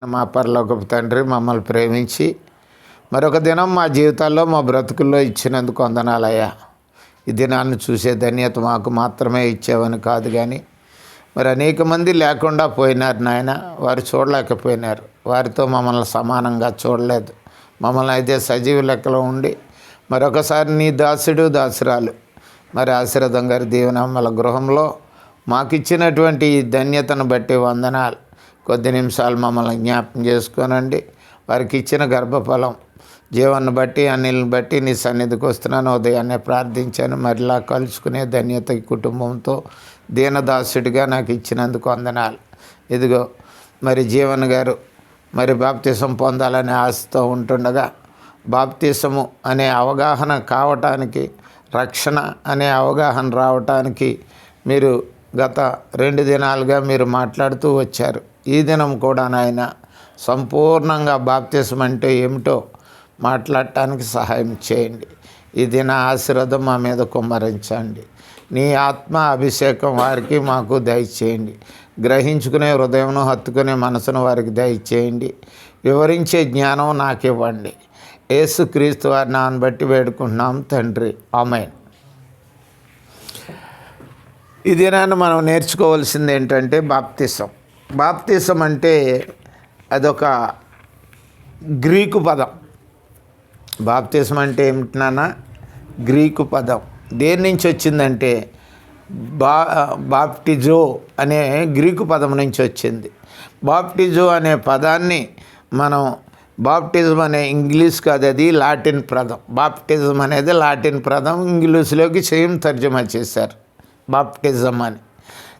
మా పరలోకపు తండ్రి మమ్మల్ని ప్రేమించి మరొక దినం మా జీవితాల్లో మా బ్రతుకుల్లో ఇచ్చినందుకు వందనాలయ్యా. ఈ దినాన్ని చూసే ధన్యత మాకు మాత్రమే ఇచ్చేవని కాదు, కానీ మరి అనేక మంది లేకుండా పోయినారు నాయన. వారు చూడలేకపోయినారు, వారితో మమ్మల్ని సమానంగా చూడలేదు. మమ్మల్ని అయితే సజీవ లెక్కలో ఉండి మరొకసారి నీ దాసుడు దాసురాలు మరి ఆశీర్వాదం గారి దీవెనమ్మల గృహంలో మాకు ఇచ్చినటువంటి ఈ ధన్యతను బట్టి వందనాలు. కొద్ది నిమిషాలు మమ్మల్ని జ్ఞాపకం చేసుకోనండి. వారికి ఇచ్చిన గర్భఫలం జీవాన్ని బట్టి అన్నిల్ని బట్టి నీ సన్నిధికి వస్తున్నాను. ఉదయాన్నే ప్రార్థించాను. మరిలా కలుసుకునే ధన్యత ఈ కుటుంబంతో దీనదాసుడిగా నాకు ఇచ్చినందుకు వందనాలు. ఇదిగో మరి జీవన్ గారు మరి బాప్తిసం పొందాలనే ఆశతో ఉంటుండగా బాప్తిసము అనే అవగాహన కావటానికి, రక్షణ అనే అవగాహన రావటానికి మీరు గత 2 దినాలుగా మీరు మాట్లాడుతూ వచ్చారు. ఈ దినం కూడా నాయన సంపూర్ణంగా బాప్తిసం అంటే ఏమిటో మాట్లాడటానికి సహాయం చేయండి. ఈ దిన ఆశీర్వాదం మా మీద కుమ్మరించండి. నీ ఆత్మ అభిషేకం వారికి మాకు దయచేయండి. గ్రహించుకునే హృదయంను, హత్తుకునే మనసును వారికి దయచేయండి. వివరించే జ్ఞానం నాకు ఇవ్వండి. యేసుక్రీస్తు వారి నామమును బట్టి వేడుకుంటున్నాం తండ్రి, ఆమేన్. ఈ దినాన్ని మనం నేర్చుకోవాల్సింది ఏంటంటే బాప్తిసం. బాప్తిసం అంటే అదొక గ్రీకు పదం. బాప్తిసం అంటే ఏమిటన్నా గ్రీకు పదం. దేని నుంచి వచ్చిందంటే బాప్టిజో అనే గ్రీకు పదం నుంచి వచ్చింది. బాప్టిజో అనే పదాన్ని మనం బాప్టిజం అనే ఇంగ్లీష్ కాదు, అది లాటిన్ పదం. బాప్టిజం అనేది లాటిన్ పదం, ఇంగ్లీష్లోకి సేమ్ తర్జుమా చేశారు బాప్టిజం అని.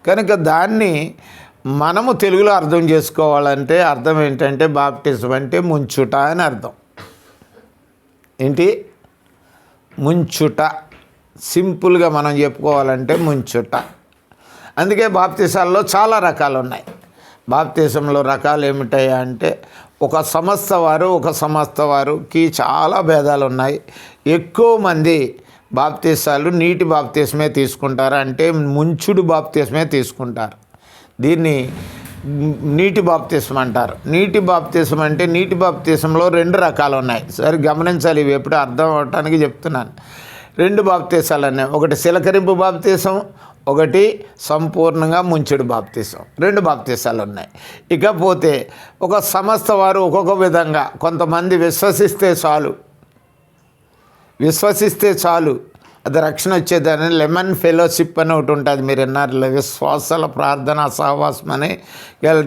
కనుక దాన్ని మనము తెలుగులో అర్థం చేసుకోవాలంటే అర్థం ఏంటంటే బాప్టిజం అంటే ముంచుట అని అర్థం. ఏంటి? ముంచుట. సింపుల్గా మనం చెప్పుకోవాలంటే ముంచుట. అందుకే బాప్తిసాల్లో చాలా రకాలు ఉన్నాయి. బాప్తిసంలో రకాలు ఏమిటాయి అంటే ఒక సంస్థ వారికి చాలా భేదాలు ఉన్నాయి. ఎక్కువ మంది బాప్తిసాలు నీటి బాప్తిసమే తీసుకుంటారు, అంటే ముంచుడు బాప్తిసమే తీసుకుంటారు. దీన్ని నీటి బాప్తిసం అంటారు. నీటి బాప్తిసం అంటే నీటి బాప్తిసంలో 2 రకాలు ఉన్నాయి. సరే గమనించాలి, ఇవి ఎప్పుడు అర్థం అవటానికి చెప్తున్నాను. 2 బాప్తిసాలు ఉన్నాయి. ఒకటి చిలకరింపు బాప్తిసం, ఒకటి సంపూర్ణంగా ముంచుడు బాప్తిసం. 2 బాప్తిసాలు ఉన్నాయి. ఇకపోతే ఒక సంస్థ వారు ఒక్కొక్క విధంగా, కొంతమంది విశ్వసిస్తే చాలు అది రక్షణ వచ్చేదని లెమన్ ఫెలోషిప్ అని ఒకటి ఉంటుంది, మీరు విన్నారు. విశ్వాసాల ప్రార్థన సహవాసం అని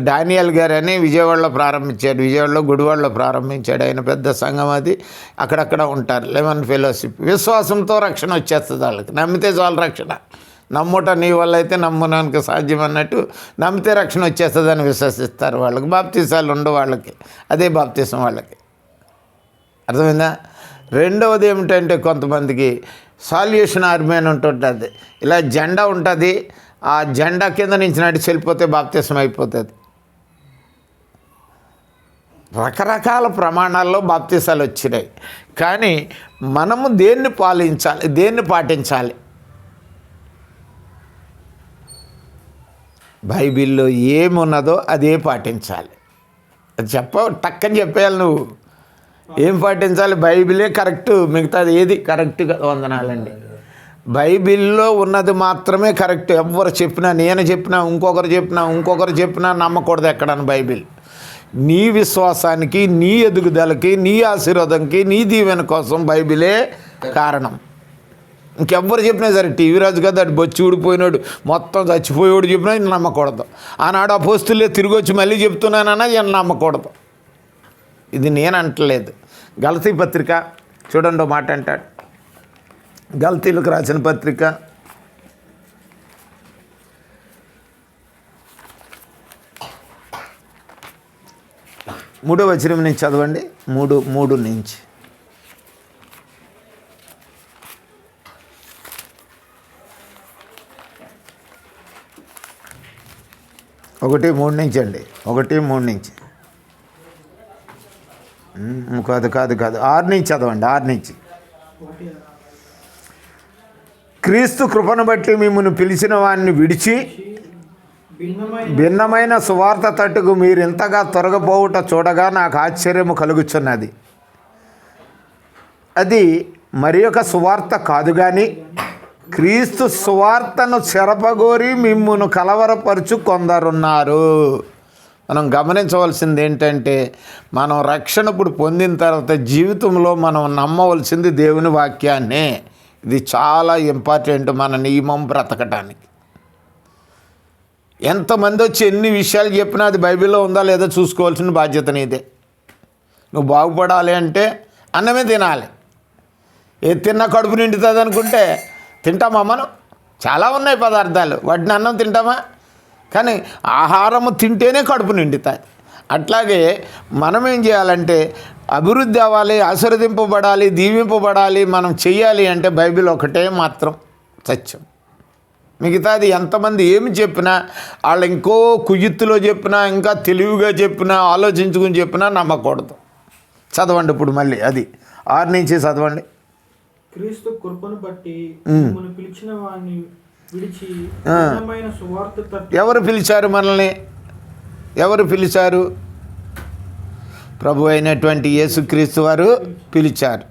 డానియల్ గారు అని విజయవాడలో ప్రారంభించాడు. విజయవాడలో గుడివాడలో ప్రారంభించాడు. ఆయన పెద్ద సంఘం అది. అక్కడక్కడ ఉంటారు లెమన్ ఫెలోషిప్. విశ్వాసంతో రక్షణ వచ్చేస్తుంది వాళ్ళకి. నమ్మితే చాలు రక్షణ. నమ్ముట నీ వల్ల అయితే నమ్మునానికి సాధ్యం అన్నట్టు నమ్మితే రక్షణ వచ్చేస్తుందని విశ్వసిస్తారు. వాళ్ళకి బాప్తిసాలు ఉండవు. వాళ్ళకి అదే బాప్తిసం వాళ్ళకి. అర్థమైందా? రెండవది ఏమిటంటే కొంతమందికి సాల్యూషన్ ఆర్మీ అని ఉంటుంటుంది. ఇలా జెండా ఉంటుంది, ఆ జెండా కింద నుంచి నడిచి వెళ్ళిపోతే బాప్తిసం అయిపోతుంది. రకరకాల ప్రమాణాల్లో బాప్తిసాలు వచ్చినాయి. కానీ మనము దేన్ని పాటించాలి? బైబిల్లో ఏమున్నదో అదే పాటించాలి. అది టక్కని చెప్పేయాలి. నువ్వు ఏం పాటించాలి? బైబిలే కరెక్టు, మిగతాది ఏది కరెక్ట్గా వందనాలండి. బైబిల్లో ఉన్నది మాత్రమే కరెక్ట్. ఎవరు చెప్పినా, నేను చెప్పినా, ఇంకొకరు చెప్పినా నమ్మకూడదు ఎక్కడన్నా. బైబిల్ నీ విశ్వాసానికి, నీ ఎదుగుదలకి, నీ ఆశీర్వాదంకి, నీ దీవెన కోసం బైబిలే కారణం. ఇంకెవ్వరు చెప్పినా సరే, టీవీ రాజు కదా అటు బొచ్చి ఊడిపోయినాడు, మొత్తం చచ్చిపోయేవాడు చెప్పినా నమ్మకూడదు. ఆనాడు అపోస్తులే తిరిగి వచ్చి మళ్ళీ చెప్తున్నానన్నా ఈయన నమ్మకూడదు. ఇది నేను అంటలేదు. గలతీ పత్రిక చూడండి, మాట అంటాడు. గలతీలకు రాసిన పత్రిక 3వ వచనం నుంచి చదవండి. 3 నుంచి. ఒకటి 3 నుంచి అండి. 1-3 నుంచి. కాదు 6 నుంచి చదవండి. 6 నుంచి. క్రీస్తు కృపను బట్టి మిమ్మల్ని పిలిచిన వారిని విడిచి భిన్నమైన సువార్త తట్టుకు మీరు ఇంతగా తొలగపోవుట చూడగా నాకు ఆశ్చర్యము కలుగుచున్నది. అది మరి ఒక సువార్త కాదు కానీ క్రీస్తు సువార్తను చెరపగోరి మిమ్మును కలవరపరుచు కొందరున్నారు. మనం గమనించవలసింది ఏంటంటే, మనం రక్షణ ఇప్పుడు పొందిన తర్వాత జీవితంలో మనం నమ్మవలసింది దేవుని వాక్యాన్నే. ఇది చాలా ఇంపార్టెంట్ మన నియమం బ్రతకటానికి. ఎంతమంది వచ్చి ఎన్ని విషయాలు చెప్పినా అది బైబిల్లో ఉందా లేదా చూసుకోవాల్సిన బాధ్యత నీదే. నువ్వు బాగుపడాలి అంటే అన్నమే తినాలి. ఏది తిన్నా కడుపు నిండుతుంది అనుకుంటే తింటామా? మనం చాలా ఉన్నాయి పదార్థాలు, వాటిని అన్నం తింటామా? కానీ ఆహారము తింటేనే కడుపు నిండుతుంది. అట్లాగే మనం ఏం చేయాలంటే అభివృద్ధి అవ్వాలి, ఆశీర్వదింపబడాలి, దీవింపబడాలి, మనం చెయ్యాలి అంటే బైబిల్ ఒకటే మాత్రం సత్యం. మిగతాది ఎంతమంది ఏమి చెప్పినా, వాళ్ళు ఇంకో కుయుత్తులో చెప్పినా, ఇంకా తెలివిగా చెప్పినా, ఆలోచించుకుని చెప్పినా నమ్మకూడదు. చదవండి ఇప్పుడు మళ్ళీ అది 6 నుంచి చదవండి. క్రీస్తు కృపను బట్టి పిలిచిన వారిని విడిచి సువార్త. ఎవరు పిలిచారు మనల్ని? ఎవరు పిలిచారు? ప్రభు అయినటువంటి యేసుక్రీస్తు వారు పిలిచారు.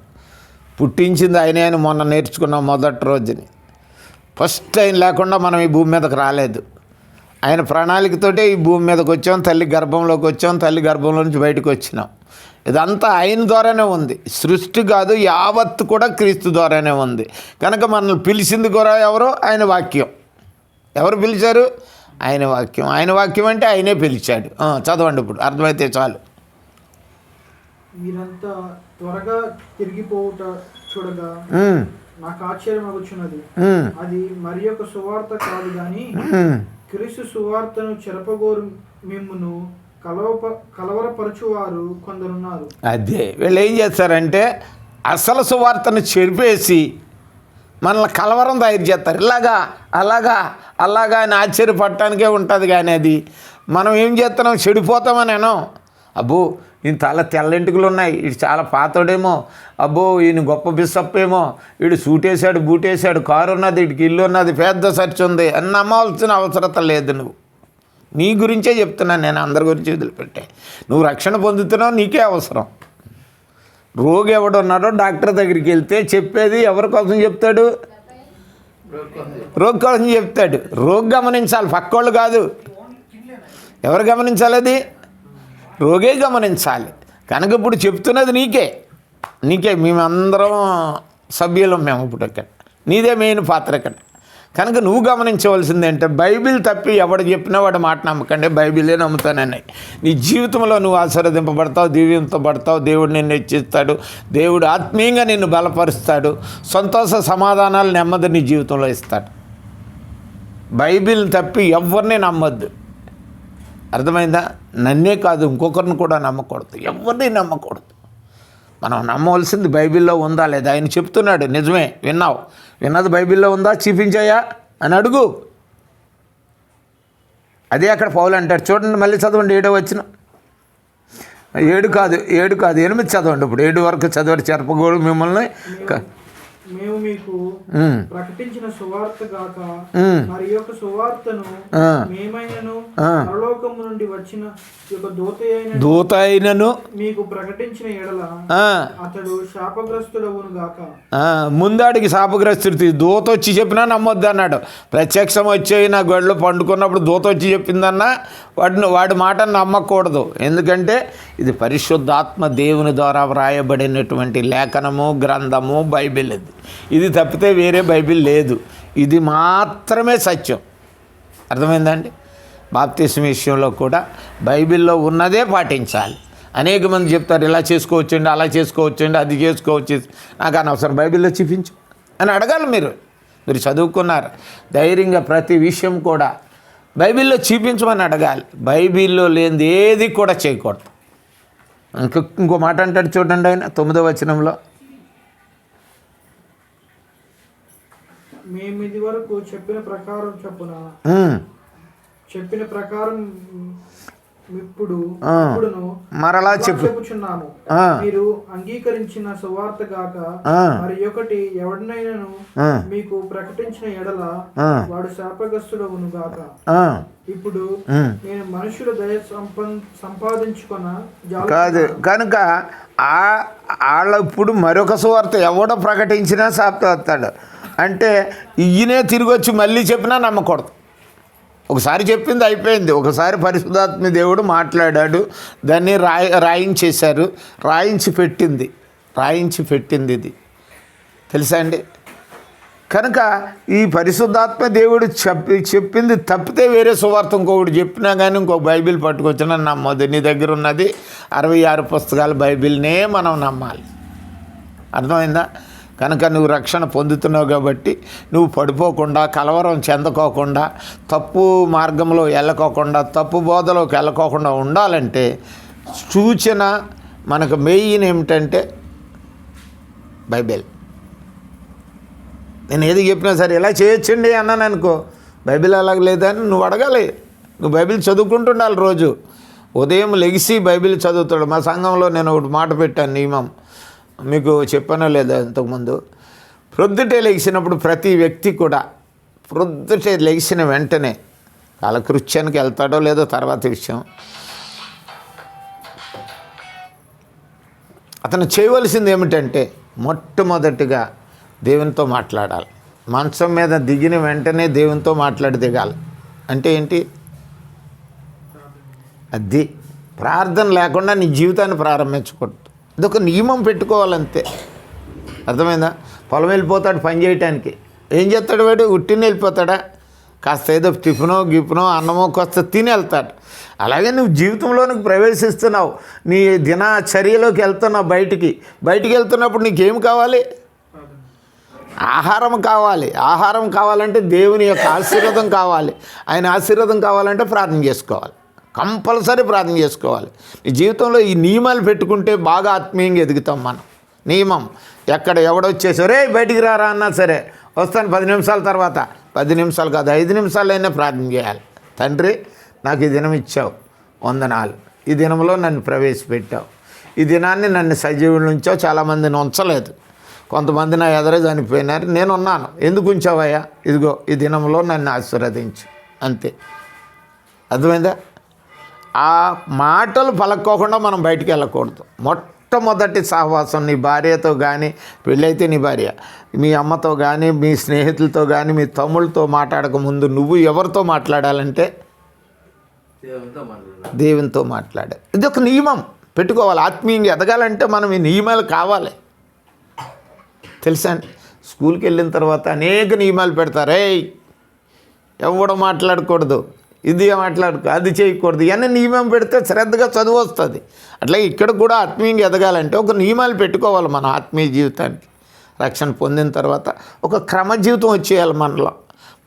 పుట్టించింది ఆయనే అని మొన్న నేర్చుకున్నాం మొదటి రోజుని. ఫస్ట్ ఆయన లేకుండా మనం ఈ భూమి మీదకి రాలేదు. ఆయన ప్రణాళికతోటే ఈ భూమి మీదకి వచ్చాం, తల్లి గర్భంలోకి వచ్చాం, తల్లి గర్భంలో నుంచి బయటకు వచ్చినాం. ఇదంతా ఆయన ద్వారానే ఉంది. సృష్టి కాదు, యావత్తు కూడా క్రీస్తు ద్వారానే ఉంది. కనుక మనల్ని పిలిచింది కూడా ఎవరు? ఆయన వాక్యం. ఎవరు పిలిచారు? ఆయన వాక్యం. ఆయన వాక్యం అంటే ఆయనే పిలిచాడు. చదవండి ఇప్పుడు, అర్థమైతే చాలు. మీరంతా త్వరగా తిరిగిపోవుట చూడగా నాకు ఆశ్చర్యం అవుతున్నది. అది మరి ఒక సువార్త కాదు గాని క్రీస్తు సువార్తను చెరపగోరు మిమ్మును కలవరపరచువారు కొందరున్నారు. అదే వీళ్ళు ఏం చేస్తారంటే అసలు సువార్తను చెరిపేసి మనల్ని కలవరం తయారు చేస్తారు. ఇలాగా అలాగా అలాగా అని ఆశ్చర్యపడటానికే ఉంటుంది. కానీ అది మనం ఏం చేస్తున్నాం? చెడిపోతామని అనం. అబ్బో ఈయన చాలా తెల్లెంటుకలు ఉన్నాయి, వీడు చాలా పాతోడేమో, అబ్బో ఈయన గొప్ప బిషప్ ఏమో, వీడు సూటేశాడు, బూటేశాడు, కారు ఉన్నది, వీడికి ఇల్లు ఉన్నది, పెద్ద చర్చ్ ఉంది అని నమ్మవలసిన అవసరం లేదు. నువ్వు నీ గురించే చెప్తున్నాను, నేను అందరి గురించి వదిలిపెట్టే. నువ్వు రక్షణ పొందుతున్నావు, నీకే అవసరం. రోగి ఎవడున్నాడో డాక్టర్ దగ్గరికి వెళ్తే చెప్పేది ఎవరి కోసం చెప్తాడు? రోగి కోసం చెప్తాడు. రోగి గమనించాలి, పక్కోళ్ళు కాదు. ఎవరు గమనించాలి? అది రోగే గమనించాలి. కనుక ఇప్పుడు చెప్తున్నది నీకే మేమందరం సభ్యులం. మేము ఇప్పుడు ఇక్కడ నీదే మెయిన్ పాత్ర ఇక్కడ. కనుక నువ్వు గమనించవలసింది ఏంటంటే బైబిల్ తప్పి ఎవడు చెప్పినా వాడు మాట నమ్మకండి, బైబిలే నమ్ముతానని. నీ జీవితంలో నువ్వు ఆశీర్వదింపబడతావు, దీవింపబడతావు. దేవుడు నిన్ను హెచ్చిస్తాడు, దేవుడు ఆత్మీయంగా నిన్ను బలపరుస్తాడు, సంతోష సమాధానాలు నెమ్మది నీ జీవితంలో ఇస్తాడు. బైబిల్ని తప్పి ఎవరిని నమ్మొద్దు. అర్థమైందా? నన్నే కాదు, ఇంకొకరిని కూడా నమ్మకూడదు, ఎవరిని నమ్మకూడదు. మనం నమ్మవలసింది బైబిల్లో ఉందా లేదా. ఆయన చెప్తున్నాడు, నిజమే విన్నావు, విన్నది బైబిల్లో ఉందా చూపించాయా అని అడుగు. అదే అక్కడ పౌలు అంటాడు. చూడండి మళ్ళీ చదవండి, 7వ వచనం. 7 కాదు 8 చదవండి. ఇప్పుడు 7 వరకు చదవండి. చెరపగోడు మిమ్మల్ని మేము మీకు ప్రకటించిన సువార్త గాక మరి యొక్క సువార్తను మేమైనను పరలోకము నుండి వచ్చిన యొక్క దూత అయినను మీకు ప్రకటించిన ఎడల అతడు శాపగ్రస్తుడవును గాక. ముందాడికి శాపగ్రస్తుడు. దూత వచ్చి చెప్పినా నమ్మొద్దు అన్నాడు. ప్రత్యక్షం వచ్చి నా గొడ్లు పండుకున్నప్పుడు దూత వచ్చి చెప్పిందన్నా వాడి మాటను నమ్మకూడదు. ఎందుకంటే ఇది పరిశుద్ధాత్మ దేవుని ద్వారా వ్రాయబడినటువంటి లేఖనము, గ్రంథము, బైబిల్. ఇది తప్పితే వేరే బైబిల్ లేదు. ఇది మాత్రమే సత్యం. అర్థమైందండి? బాప్తిస్మ విషయంలో కూడా బైబిల్లో ఉన్నదే పాటించాలి. అనేక మంది చెప్తారు ఇలా చేసుకోవచ్చండి, అలా చేసుకోవచ్చండి, అది చేసుకోవచ్చు. నాకు అనవసరం, బైబిల్లో చూపించు అని అడగాలి. మీరు చదువుకున్నారు, ధైర్యంగా ప్రతి విషయం కూడా బైబిల్లో చూపించమని అడగాలి. బైబిల్లో లేనిది ఏది కూడా చేయకూడదు. ఇంకో మాట అంటాడు చూడండి ఆయన 9వ వచనంలో. మేము ఇది వరకు చెప్పిన ప్రకారం ఇప్పుడును మరలా చెప్పుచున్నాము, మీరు అంగీకరించిన సువార్త గాక మరి ఒకటి ఎవడినైనాను మీకు ప్రకటించిన ఎడల వాడు శాపగ్రస్తుడవును గాక. ఇప్పుడు నేను మనుషుల దయ సంపాదించుకున్న కాదు కనుక వాళ్ళ ఇప్పుడు మరొక సువార్త ఎవడో ప్రకటించినా శాపగ్రస్తుడు అంటే ఈయనే తిరిగి వచ్చి మళ్ళీ చెప్పినా నమ్మకూడదు. ఒకసారి చెప్పింది అయిపోయింది. ఒకసారి పరిశుద్ధాత్మ దేవుడు మాట్లాడాడు, దాన్ని రాయించేశారు, రాయించి పెట్టింది ఇది తెలుసా అండి. కనుక ఈ పరిశుద్ధాత్మ దేవుడు చెప్పింది తప్పితే వేరే సువార్త ఇంకొకటి చెప్పినా కానీ ఇంకొక బైబిల్ పట్టుకొచ్చినా నమ్మదు. నీ దగ్గర ఉన్నది 66 పుస్తకాల బైబిల్నే మనం నమ్మాలి. అర్థమైందా? కనుక నువ్వు రక్షణ పొందుతున్నావు కాబట్టి నువ్వు పడిపోకుండా, కలవరం చెందకోకుండా, తప్పు మార్గంలో వెళ్ళకోకుండా, తప్పు బోధలోకి వెళ్ళకోకుండా ఉండాలంటే సూచన మనకు మెయిన్ ఏమిటంటే బైబిల్. నేను ఏది చెప్పినా సరే ఇలా చేయొచ్చండి అన్నాను అనుకో, బైబిల్ అలాగ లేదని నువ్వు అడగాలి. నువ్వు బైబిల్ చదువుకుంటుండాలి. రోజు ఉదయం లెగిసి బైబిల్ చదువుతాడు. మా సంఘంలో నేను ఒకటి మాట పెట్టాను, నియమం మీకు చెప్పానో లేదా ఇంతకుముందు. ప్రొద్దుటే లెగిసినప్పుడు ప్రతి వ్యక్తి కూడా ప్రొద్దుటే లెగిసిన వెంటనే కాలకృత్యానికి వెళ్తాడో లేదో తర్వాత విషయం, అతను చేయవలసింది ఏమిటంటే మొట్టమొదటిగా దేవునితో మాట్లాడాలి. మంచం మీద దిగిన వెంటనే దేవునితో మాట్లాడి దిగాలి. అంటే ఏంటి? అది ప్రార్థన లేకుండా నీ జీవితాన్ని ప్రారంభించకూడదు. ఇదొక నియమం పెట్టుకోవాలంతే. అర్థమైందా? పొలం వెళ్ళిపోతాడు పని చేయటానికి, ఏం చేస్తాడు వాడు? ఉట్టిని వెళ్ళిపోతాడా? కాస్త ఏదో టిఫినో గిఫినో అన్నమో కాస్త తిని వెళ్తాడు. అలాగే నువ్వు జీవితంలోనికి ప్రవేశిస్తున్నావు, నీ దినచర్యలోకి వెళ్తున్నావు. బయటికి వెళ్తున్నప్పుడు నీకేం కావాలి? ఆహారం కావాలి. ఆహారం కావాలంటే దేవుని యొక్క ఆశీర్వాదం కావాలి. ఆయన ఆశీర్వాదం కావాలంటే ప్రార్థన చేసుకోవాలి. కంపల్సరీ ప్రార్థన చేసుకోవాలి. నీ జీవితంలో ఈ నియమాలు పెట్టుకుంటే బాగా ఆత్మీయంగా ఎదుగుతాం మనం. నియమం ఎక్కడ ఎవడొచ్చేసి రే బయటికి రారా అన్నా సరే వస్తాను 10 నిమిషాల తర్వాత, 10 నిమిషాలు కాదు 5 నిమిషాలైనా ప్రార్థన చేయాలి. తండ్రి నాకు ఈ దినం ఇచ్చావు, వందనాలు. ఈ దినంలో నన్ను ప్రవేశపెట్టావు, ఈ దినాన్ని నన్ను సజీవుల ఉంచావు. చాలామందిని ఉంచలేదు, కొంతమంది నా ఎదురే చనిపోయినారు, నేను ఉన్నాను. ఎందుకు ఉంచావయ్యా? ఇదిగో ఈ దినంలో నన్ను ఆశీర్వదించు, అంతే. అర్థమైందా? ఆ మాటలు పలక్కోకుండా మనం బయటికి వెళ్ళకూడదు. మొట్టమొదటి సహవాసం నీ భార్యతో కానీ, పెళ్ళైతే నీ భార్య, మీ అమ్మతో కానీ, మీ స్నేహితులతో కానీ, మీ తమ్ముళ్ళతో మాట్లాడక ముందు నువ్వు ఎవరితో మాట్లాడాలంటే దేవునితో మాట్లాడాలి. ఇది ఒక నియమం పెట్టుకోవాలి. ఆత్మీయంగా ఎదగాలంటే మనం ఈ నియమాలు కావాలి. తెలుసా? స్కూల్కి వెళ్ళిన తర్వాత అనేక నియమాలు పెడతారే, ఎవడు మాట్లాడకూడదు, ఇది మాట్లాడుకో, అది చేయకూడదు, ఇవన్నీ నియమం పెడితే శ్రద్ధగా చదువు వస్తుంది. అట్లాగే ఇక్కడ కూడా ఆత్మీయంగా ఎదగాలంటే ఒక నియమాలు పెట్టుకోవాలి. మన ఆత్మీయ జీవితానికి రక్షణ పొందిన తర్వాత ఒక క్రమ జీవితం వచ్చేయాలి మనలో.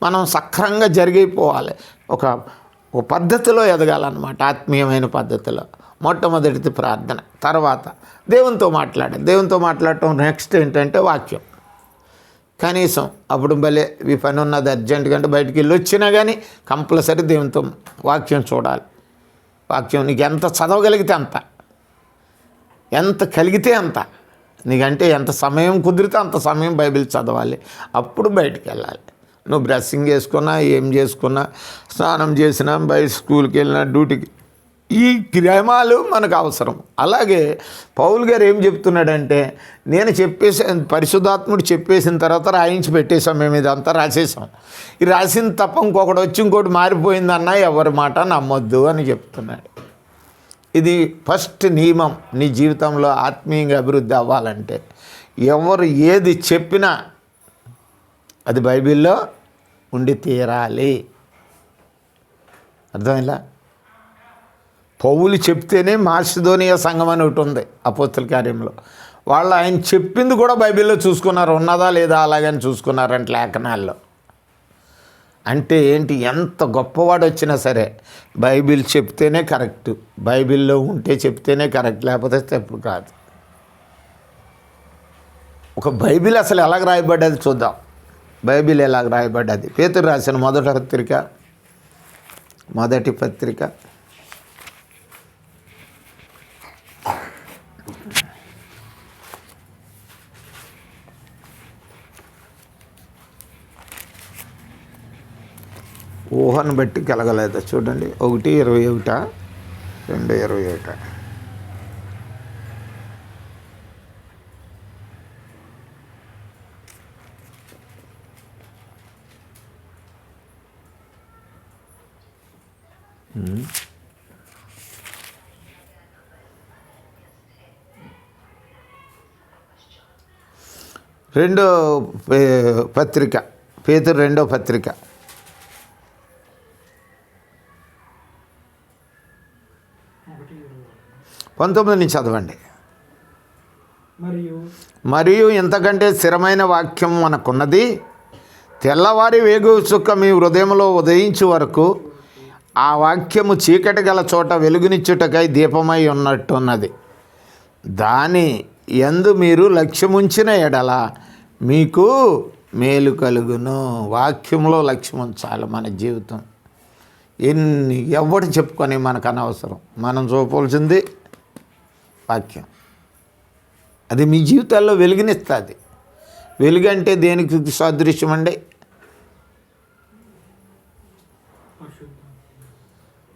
మనం సక్రంగా జరిగిపోవాలి. ఒక పద్ధతిలో ఎదగాలన్నమాట, ఆత్మీయమైన పద్ధతిలో. మొట్టమొదటిది ప్రార్థన, తర్వాత దేవునితో మాట్లాడటం. నెక్స్ట్ ఏంటంటే వాక్యం. కనీసం అప్పుడు భలే ఈ పని ఉన్నది అర్జెంట్ కంటే బయటికి వెళ్ళి వచ్చినా కానీ కంపల్సరీ దేవునితో వాక్యం చూడాలి. వాక్యం నీకు ఎంత చదవగలిగితే అంత, ఎంత కలిగితే అంత, నీకంటే ఎంత సమయం కుదిరితే అంత సమయం బైబిల్ చదవాలి. అప్పుడు బయటికి వెళ్ళాలి. నువ్వు బ్రషింగ్ చేసుకున్నా, ఏం చేసుకున్నా, స్నానం చేసినా, బయట స్కూల్కి వెళ్ళినా, డ్యూటీకి, ఈ క్రమాలు మనకు అవసరం. అలాగే పౌలు గారు ఏం చెప్తున్నాడంటే, నేను పరిశుద్ధాత్ముడు చెప్పేసిన తర్వాత రాయించి పెట్టేశాం, మేము ఇదంతా రాసేసాం. ఈ రాసిన తప్ప ఇంకొకటి వచ్చి ఇంకోటి మారిపోయిందన్నా ఎవరి మాట నమ్మొద్దు అని చెప్తున్నాడు. ఇది ఫస్ట్ నియమం. నీ జీవితంలో ఆత్మీయంగా అభివృద్ధి అవ్వాలంటే ఎవరు ఏది చెప్పినా అది బైబిల్లో ఉండి తీరాలి. అర్థమైందా? పౌలు చెప్తేనే మాసిదోనియా సంఘం అని ఒకటి ఉంది అపోస్తల కార్యంలో. వాళ్ళు ఆయన చెప్పింది కూడా బైబిల్లో చూసుకున్నారు, ఉన్నదా లేదా అలాగని చూసుకున్నారంట లేఖనాల్లో. అంటే ఏంటి? ఎంత గొప్పవాడు వచ్చినా సరే బైబిల్ చెప్తేనే కరెక్ట్, బైబిల్లో ఉంటే చెప్తేనే కరెక్ట్, లేకపోతే తప్పు కాదు. ఒక బైబిల్ అసలు ఎలాగ రాయబడ్డది చూద్దాం. బైబిల్ ఎలాగ రాయబడ్డది? పేతురు రాసిన మొదటి పత్రిక ఊహను బట్టి కలగలేదు చూడండి. 1:21, 2:21. రెండో పత్రిక, పేతురు 2వ పత్రిక, 19 నుంచి చదవండి. మరియు ఇంతకంటే స్థిరమైన వాక్యం మనకున్నది, తెల్లవారి వేగు చుక్క మీ హృదయంలో ఉదయించు వరకు ఆ వాక్యము చీకటి గల చోట వెలుగునిచ్చుటకై దీపమై ఉన్నట్టున్నది. దాని యందు మీరు లక్ష్యముంచిన ఎడల మీకు మేలు కలుగును. వాక్యంలో లక్ష్యం ఉంచాలి. మన జీవితం ఎవడు చెప్పుకొని మనకు అనవసరం. మనం చూపవలసింది వాక్యం. అది మీ జీవితాల్లో వెలుగునిస్తుంది. వెలుగు అంటే దేనికి సాదృశ్యం అండి?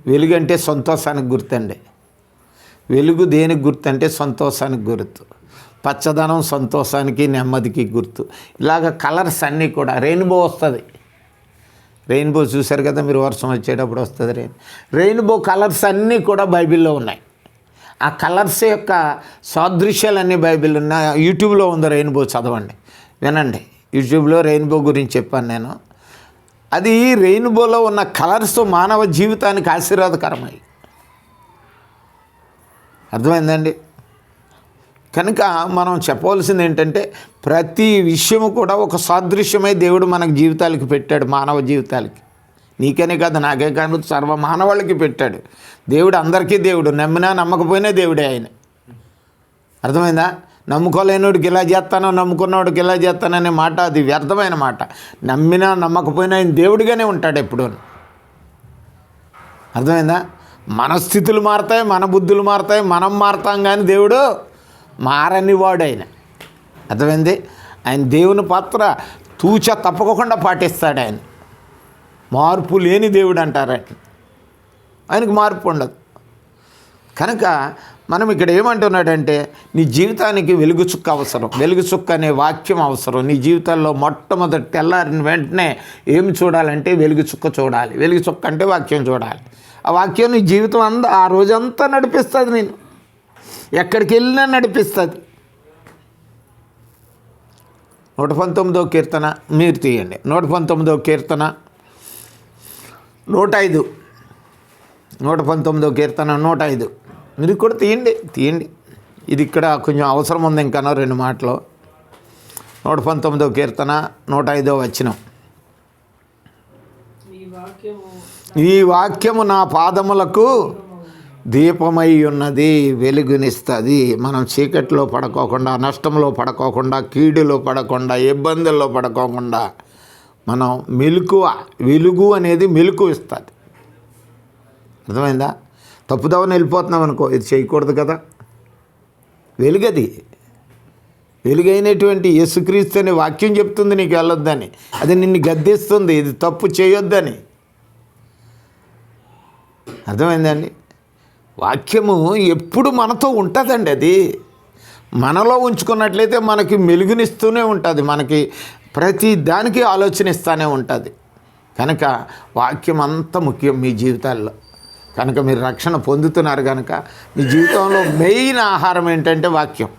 వెలుగు అంటే సంతోషానికి గుర్తండి. వెలుగు దేనికి గుర్తు అంటే సంతోషానికి గుర్తు. పచ్చదనం సంతోషానికి, నెమ్మదికి గుర్తు. ఇలాగ కలర్స్ అన్నీ కూడా రెయిన్బో వస్తుంది. రెయిన్బో చూశారు కదా మీరు, వర్షం వచ్చేటప్పుడు వస్తుంది రెయిన్బో కలర్స్ అన్నీ కూడా బైబిల్లో ఉన్నాయి. ఆ కలర్స్ యొక్క సాదృశ్యాలన్నీ బైబిల్ ఉన్నాయి. యూట్యూబ్లో ఉంది, రెయిన్బో చదవండి, వినండి. యూట్యూబ్లో రెయిన్బో గురించి చెప్పాను నేను. అది రెయిన్బోలో ఉన్న కలర్స్ మానవ జీవితానికి ఆశీర్వాదకరమై. అర్థమైందండి? కనుక మనం చెప్పవలసింది ఏంటంటే ప్రతి విషయము కూడా ఒక సాదృశ్యమై దేవుడు మనకు జీవితాలకి పెట్టాడు. మానవ జీవితాలకి, నీకనే కాదు, నాకే కాదు, సర్వ మానవాళ్ళకి పెట్టాడు. దేవుడు అందరికీ దేవుడు. నమ్మినా నమ్మకపోయినా దేవుడే ఆయన. అర్థమైందా? నమ్ముకోలేనివాడికి ఇలా చేస్తానో, నమ్ముకున్నవాడికి ఇలా చేస్తాననే మాట అది వ్యర్థమైన మాట. నమ్మినా నమ్మకపోయినా ఆయన దేవుడిగానే ఉంటాడు ఎప్పుడూ. అర్థమైందా? మన స్థితులు మారుతాయి, మన బుద్ధులు మారుతాయి, మనం మారుతాం, కానీ దేవుడు మారనివాడు ఆయన. అర్థమైంది? ఆయన దేవుని పాత్ర తూచ తప్పకుండా పాటిస్తాడు. ఆయన మార్పు లేని దేవుడు అంటారు. ఆయనకు మార్పు ఉండదు. కనుక మనం ఇక్కడ ఏమంటున్నాడంటే నీ జీవితానికి వెలుగు చుక్క అవసరం. వెలుగు చుక్క అనే వాక్యం అవసరం. నీ జీవితాల్లో మొట్టమొదటి తెల్లారిన వెంటనే ఏమి చూడాలంటే వెలుగు చుక్క చూడాలి. వెలుగు చుక్క అంటే వాక్యం చూడాలి. ఆ వాక్యం నీ జీవితం ఆ రోజంతా నడిపిస్తుంది. నేను ఎక్కడికి వెళ్ళినా నడిపిస్తుంది. 119వ కీర్తన మీరు తీయండి. 119వ కీర్తన 105. 119వ కీర్తన 105 మీరు కూడా తీయండి. ఇది ఇక్కడ కొంచెం అవసరం ఉంది. ఇంకా 2 మాటలు. 119వ కీర్తన 105వ వచనం. ఈ వాక్యము నా పాదములకు దీపమై ఉన్నది, వెలుగునిస్తుంది. మనం చీకట్లో పడుకోకుండా, నష్టంలో పడుకోకుండా, కీడులో పడకుండా, ఇబ్బందుల్లో పడుకోకుండా మనం వెలుగు అనేది మెలకు ఇస్తుంది. అర్థమైందా? తప్పుదవని వెళ్ళిపోతున్నాం అనుకో, ఇది చేయకూడదు కదా. వెలుగది. వెలుగైనటువంటి యేసుక్రీస్తు అనే వాక్యం చెప్తుంది నీకు వెళ్ళొద్దని. అది నిన్ను గద్దిస్తుంది, ఇది తప్పు చేయొద్దని. అర్థమైందండి? వాక్యము ఎప్పుడు మనతో ఉంటుందండి. అది మనలో ఉంచుకున్నట్లయితే మనకి మెలుగునిస్తూనే ఉంటుంది. మనకి ప్రతి దానికి ఆలోచన ఇస్తూనే ఉంటుంది. కనుక వాక్యం అంత ముఖ్యం మీ జీవితాల్లో. కనుక మీరు రక్షణ పొందుతున్నారు కనుక మీ జీవితంలో మెయిన్ ఆహారం ఏంటంటే వాక్యము.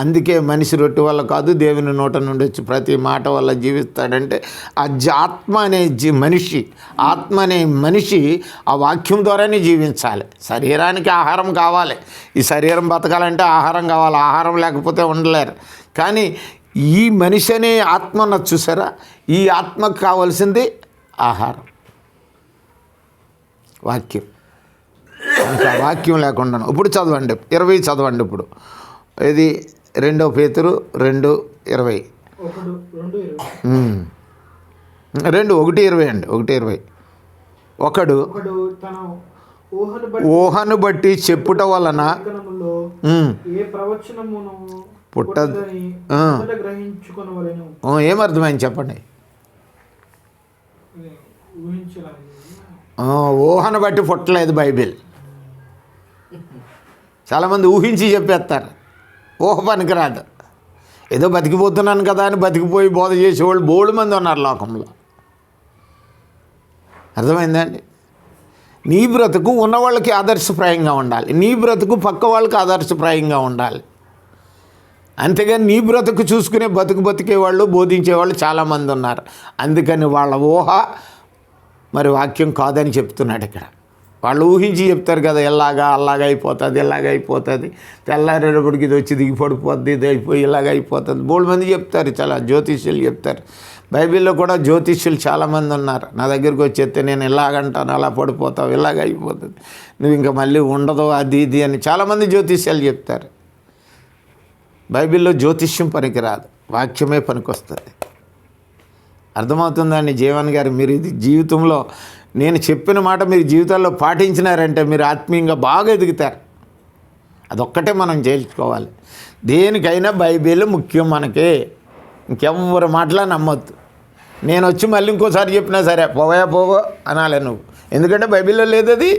అందుకే మనిషి రొట్టె వల్ల కాదు, దేవుని నోట నుండి వచ్చి ప్రతి మాట వల్ల జీవిస్తాడంటే ఆత్మ అనే మనిషి ఆ వాక్యం ద్వారానే జీవించాలి. శరీరానికి ఆహారం కావాలి. ఈ శరీరం బతకాలంటే ఆహారం కావాలి. ఆహారం లేకపోతే ఉండలేరు. కానీ ఈ మనిషి అనే ఆత్మ ఉన్నది చూసారా, ఈ ఆత్మకు కావాల్సింది ఆహారం, వాక్యం. ఇంకా వాక్యం లేకుండా ఇప్పుడు చదవండి 20 చదవండి. ఇప్పుడు ఇది 2 పేతురు 2:20. 1:20 అండి. 1:20. ఒకడు ఊహను బట్టి చెప్పుట వలన లేఖనములో ఏ ప్రవచనమును పుట్టదు. మొదట గ్రహించుకొనవలెను. ఏమర్థమైంది చెప్పండి? ఊహించలేదు. ఊహను బట్టి పుట్టలేదు బైబిల్. చాలామంది ఊహించి చెప్పేస్తారు. ఊహ పనికిరాదు. ఏదో బతికిపోతున్నాను కదా అని బతికిపోయి బోధ చేసేవాళ్ళు బోల్డ్ మంది ఉన్నారు లోకంలో. అర్థమైందండి? నీ బ్రతుకు ఉన్నవాళ్ళకి ఆదర్శప్రాయంగా ఉండాలి. నీ బ్రతుకు పక్క వాళ్ళకి ఆదర్శప్రాయంగా ఉండాలి. అంతేగాని నీ బ్రతుకు చూసుకునే బతికేవాళ్ళు బోధించేవాళ్ళు చాలామంది ఉన్నారు. అందుకని వాళ్ళ ఊహ మరి వాక్యం కాదని చెప్తున్నాడు ఇక్కడ. వాళ్ళు ఊహించి చెప్తారు కదా, అలాగా అయిపోతుంది, తెల్లారేటప్పటికి ఇది వచ్చి దిగిపడిపోద్ది, ఇది అయిపోయి ఇలాగ అయిపోతుంది. బోల్డ్ మంది చెప్తారు, చాలా జ్యోతిష్యులు చెప్తారు. బైబిల్లో కూడా జ్యోతిష్యులు చాలామంది ఉన్నారు. నా దగ్గరికి వచ్చి చెప్తే నేను ఇలాగంటాను, అలా పడిపోతావు, ఇలాగ అయిపోతుంది, నువ్వు ఇంకా మళ్ళీ ఉండదు, అది ఇది అని చాలామంది జ్యోతిష్యాలు చెప్తారు. బైబిల్లో జ్యోతిష్యం పనికిరాదు, వాక్యమే పనికొస్తుంది. అర్థమవుతుందండి జీవన్ గారు? మీరు ఇది జీవితంలో నేను చెప్పిన మాట మీరు జీవితాల్లో పాటించినారంటే మీరు ఆత్మీయంగా బాగా ఎదుగుతారు. అదొక్కటే మనం చేయించుకోవాలి. దేనికైనా బైబిల్ ముఖ్యం మనకి. ఇంకెవ్వరు మాటలా నమ్మొద్దు. నేను వచ్చి మళ్ళీ ఇంకోసారి చెప్పినా సరే పోవో అనాలి నువ్వు. ఎందుకంటే బైబిల్లో లేదు అది.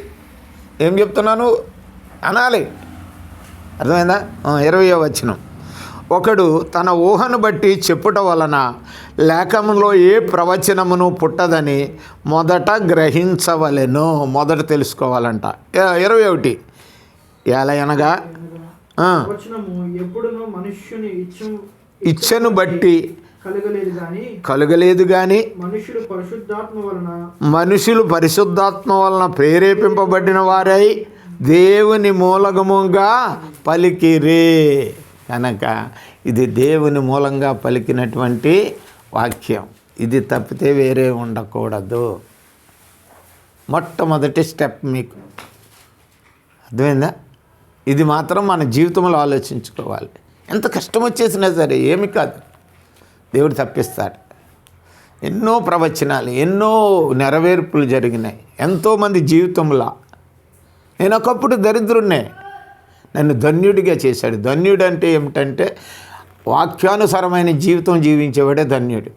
ఏం చెప్తున్నాను అనాలి. అర్థమైందా? 20వ వచనం. ఒకడు తన ఊహను బట్టి చెప్పుట వలన లేఖములో ఏ ప్రవచనమును పుట్టదని మొదట గ్రహించవలెను. మొదట తెలుసుకోవాలంట. 21 ఎలా అనగా ఇచ్చను బట్టి కలుగలేదు గాని మనుషులు పరిశుద్ధాత్మ వలన ప్రేరేపింపబడిన వారై దేవుని మూలకముగా పలికిరే. కనుక ఇది దేవుని మూలంగా పలికినటువంటి వాక్యం. ఇది తప్పితే వేరే ఉండకూడదు. మొట్టమొదటి స్టెప్ మీకు అర్థమైందా? ఇది మాత్రం మన జీవితంలో ఆలోచించుకోవాలి. ఎంత కష్టం వచ్చేసినా సరే ఏమి కాదు, దేవుడు తప్పిస్తాడు. ఎన్నో ప్రవచనాలు, ఎన్నో నెరవేర్పులు జరిగినాయి ఎంతోమంది జీవితంలో. నేను ఒకప్పుడు దరిద్రున్నే, నన్ను ధన్యుడిగా చేశాడు. ధన్యుడు అంటే ఏమిటంటే వాక్యానుసారమైన జీవితం జీవించేవాడే ధన్యుడు.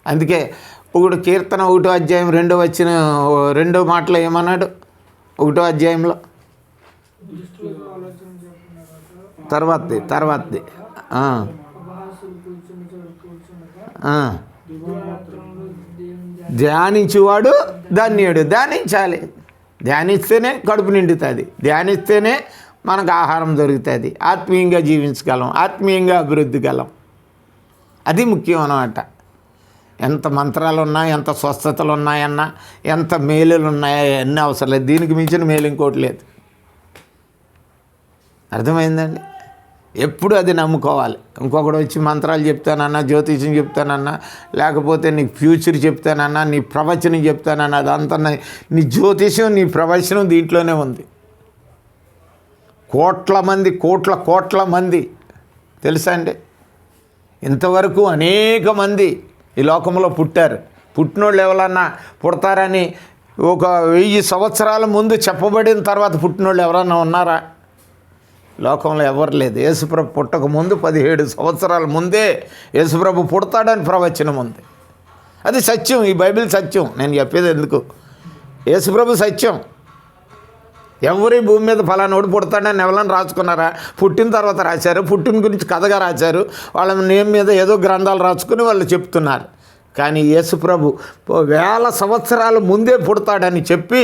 అందుకే ఒకడు కీర్తన 1వ అధ్యాయం 2వ మాటలో ఏమన్నాడు? 1వ అధ్యాయంలో తర్వాతది ధ్యానించువాడు ధన్యుడు. ధ్యానించాలి. ధ్యానిస్తేనే కడుపు నిండుతుంది. ధ్యానిస్తేనే మనకు ఆహారం దొరుకుతుంది. ఆత్మీయంగా జీవించగలం, ఆత్మీయంగా అభివృద్ధి గలం. అది ముఖ్యం అన్నమాట. ఎంత మంత్రాలు ఉన్నా, ఎంత స్వస్థతలు ఉన్నాయన్నా, ఎంత మేలులు ఉన్నాయా, ఎన్ని అవసరం లేదు. దీనికి మించిన మేలు ఇంకోటి లేదు. అర్థమైందండి? ఎప్పుడు అది నమ్ముకోవాలి. ఇంకొకటి వచ్చి మంత్రాలు చెప్తానన్నా, జ్యోతిష్యం చెప్తానన్నా, లేకపోతే నీకు ఫ్యూచర్ చెప్తానన్నా, నీ ప్రవచనం చెప్తానన్నా, అదంతా నీ జ్యోతిష్యం, నీ ప్రవచనం దీంట్లోనే ఉంది. కోట్ల మంది తెలుసా అండి? ఇంతవరకు అనేక మంది ఈ లోకంలో పుట్టారు. పుట్టినోళ్ళు ఎవరన్నా పుడతారని 1000 సంవత్సరాల ముందు చెప్పబడిన తర్వాత పుట్టినోళ్ళు ఎవరన్నా ఉన్నారా? లోకంలో ఎవరు లేదు. యేసుప్రభు పుట్టక ముందు 17 సంవత్సరాల ముందే యేసుప్రభు పుడతాడని ప్రవచనం ఉంది. అది సత్యం. ఈ బైబిల్ సత్యం. నేను చెప్పేది ఎందుకు? యేసుప్రభు సత్యం. ఎవరి భూమి మీద ఫలానోడు పుడతాడని ఎవరైనా రాసుకున్నారా? పుట్టిన తర్వాత రాశారు. పుట్టిన గురించి కథగా రాశారు. వాళ్ళ నేమ్ మీద ఏదో గ్రంథాలు రాసుకుని వాళ్ళు చెప్తున్నారు. కానీ యేసుప్రభు 1000 సంవత్సరాల ముందే పుడతాడని చెప్పి,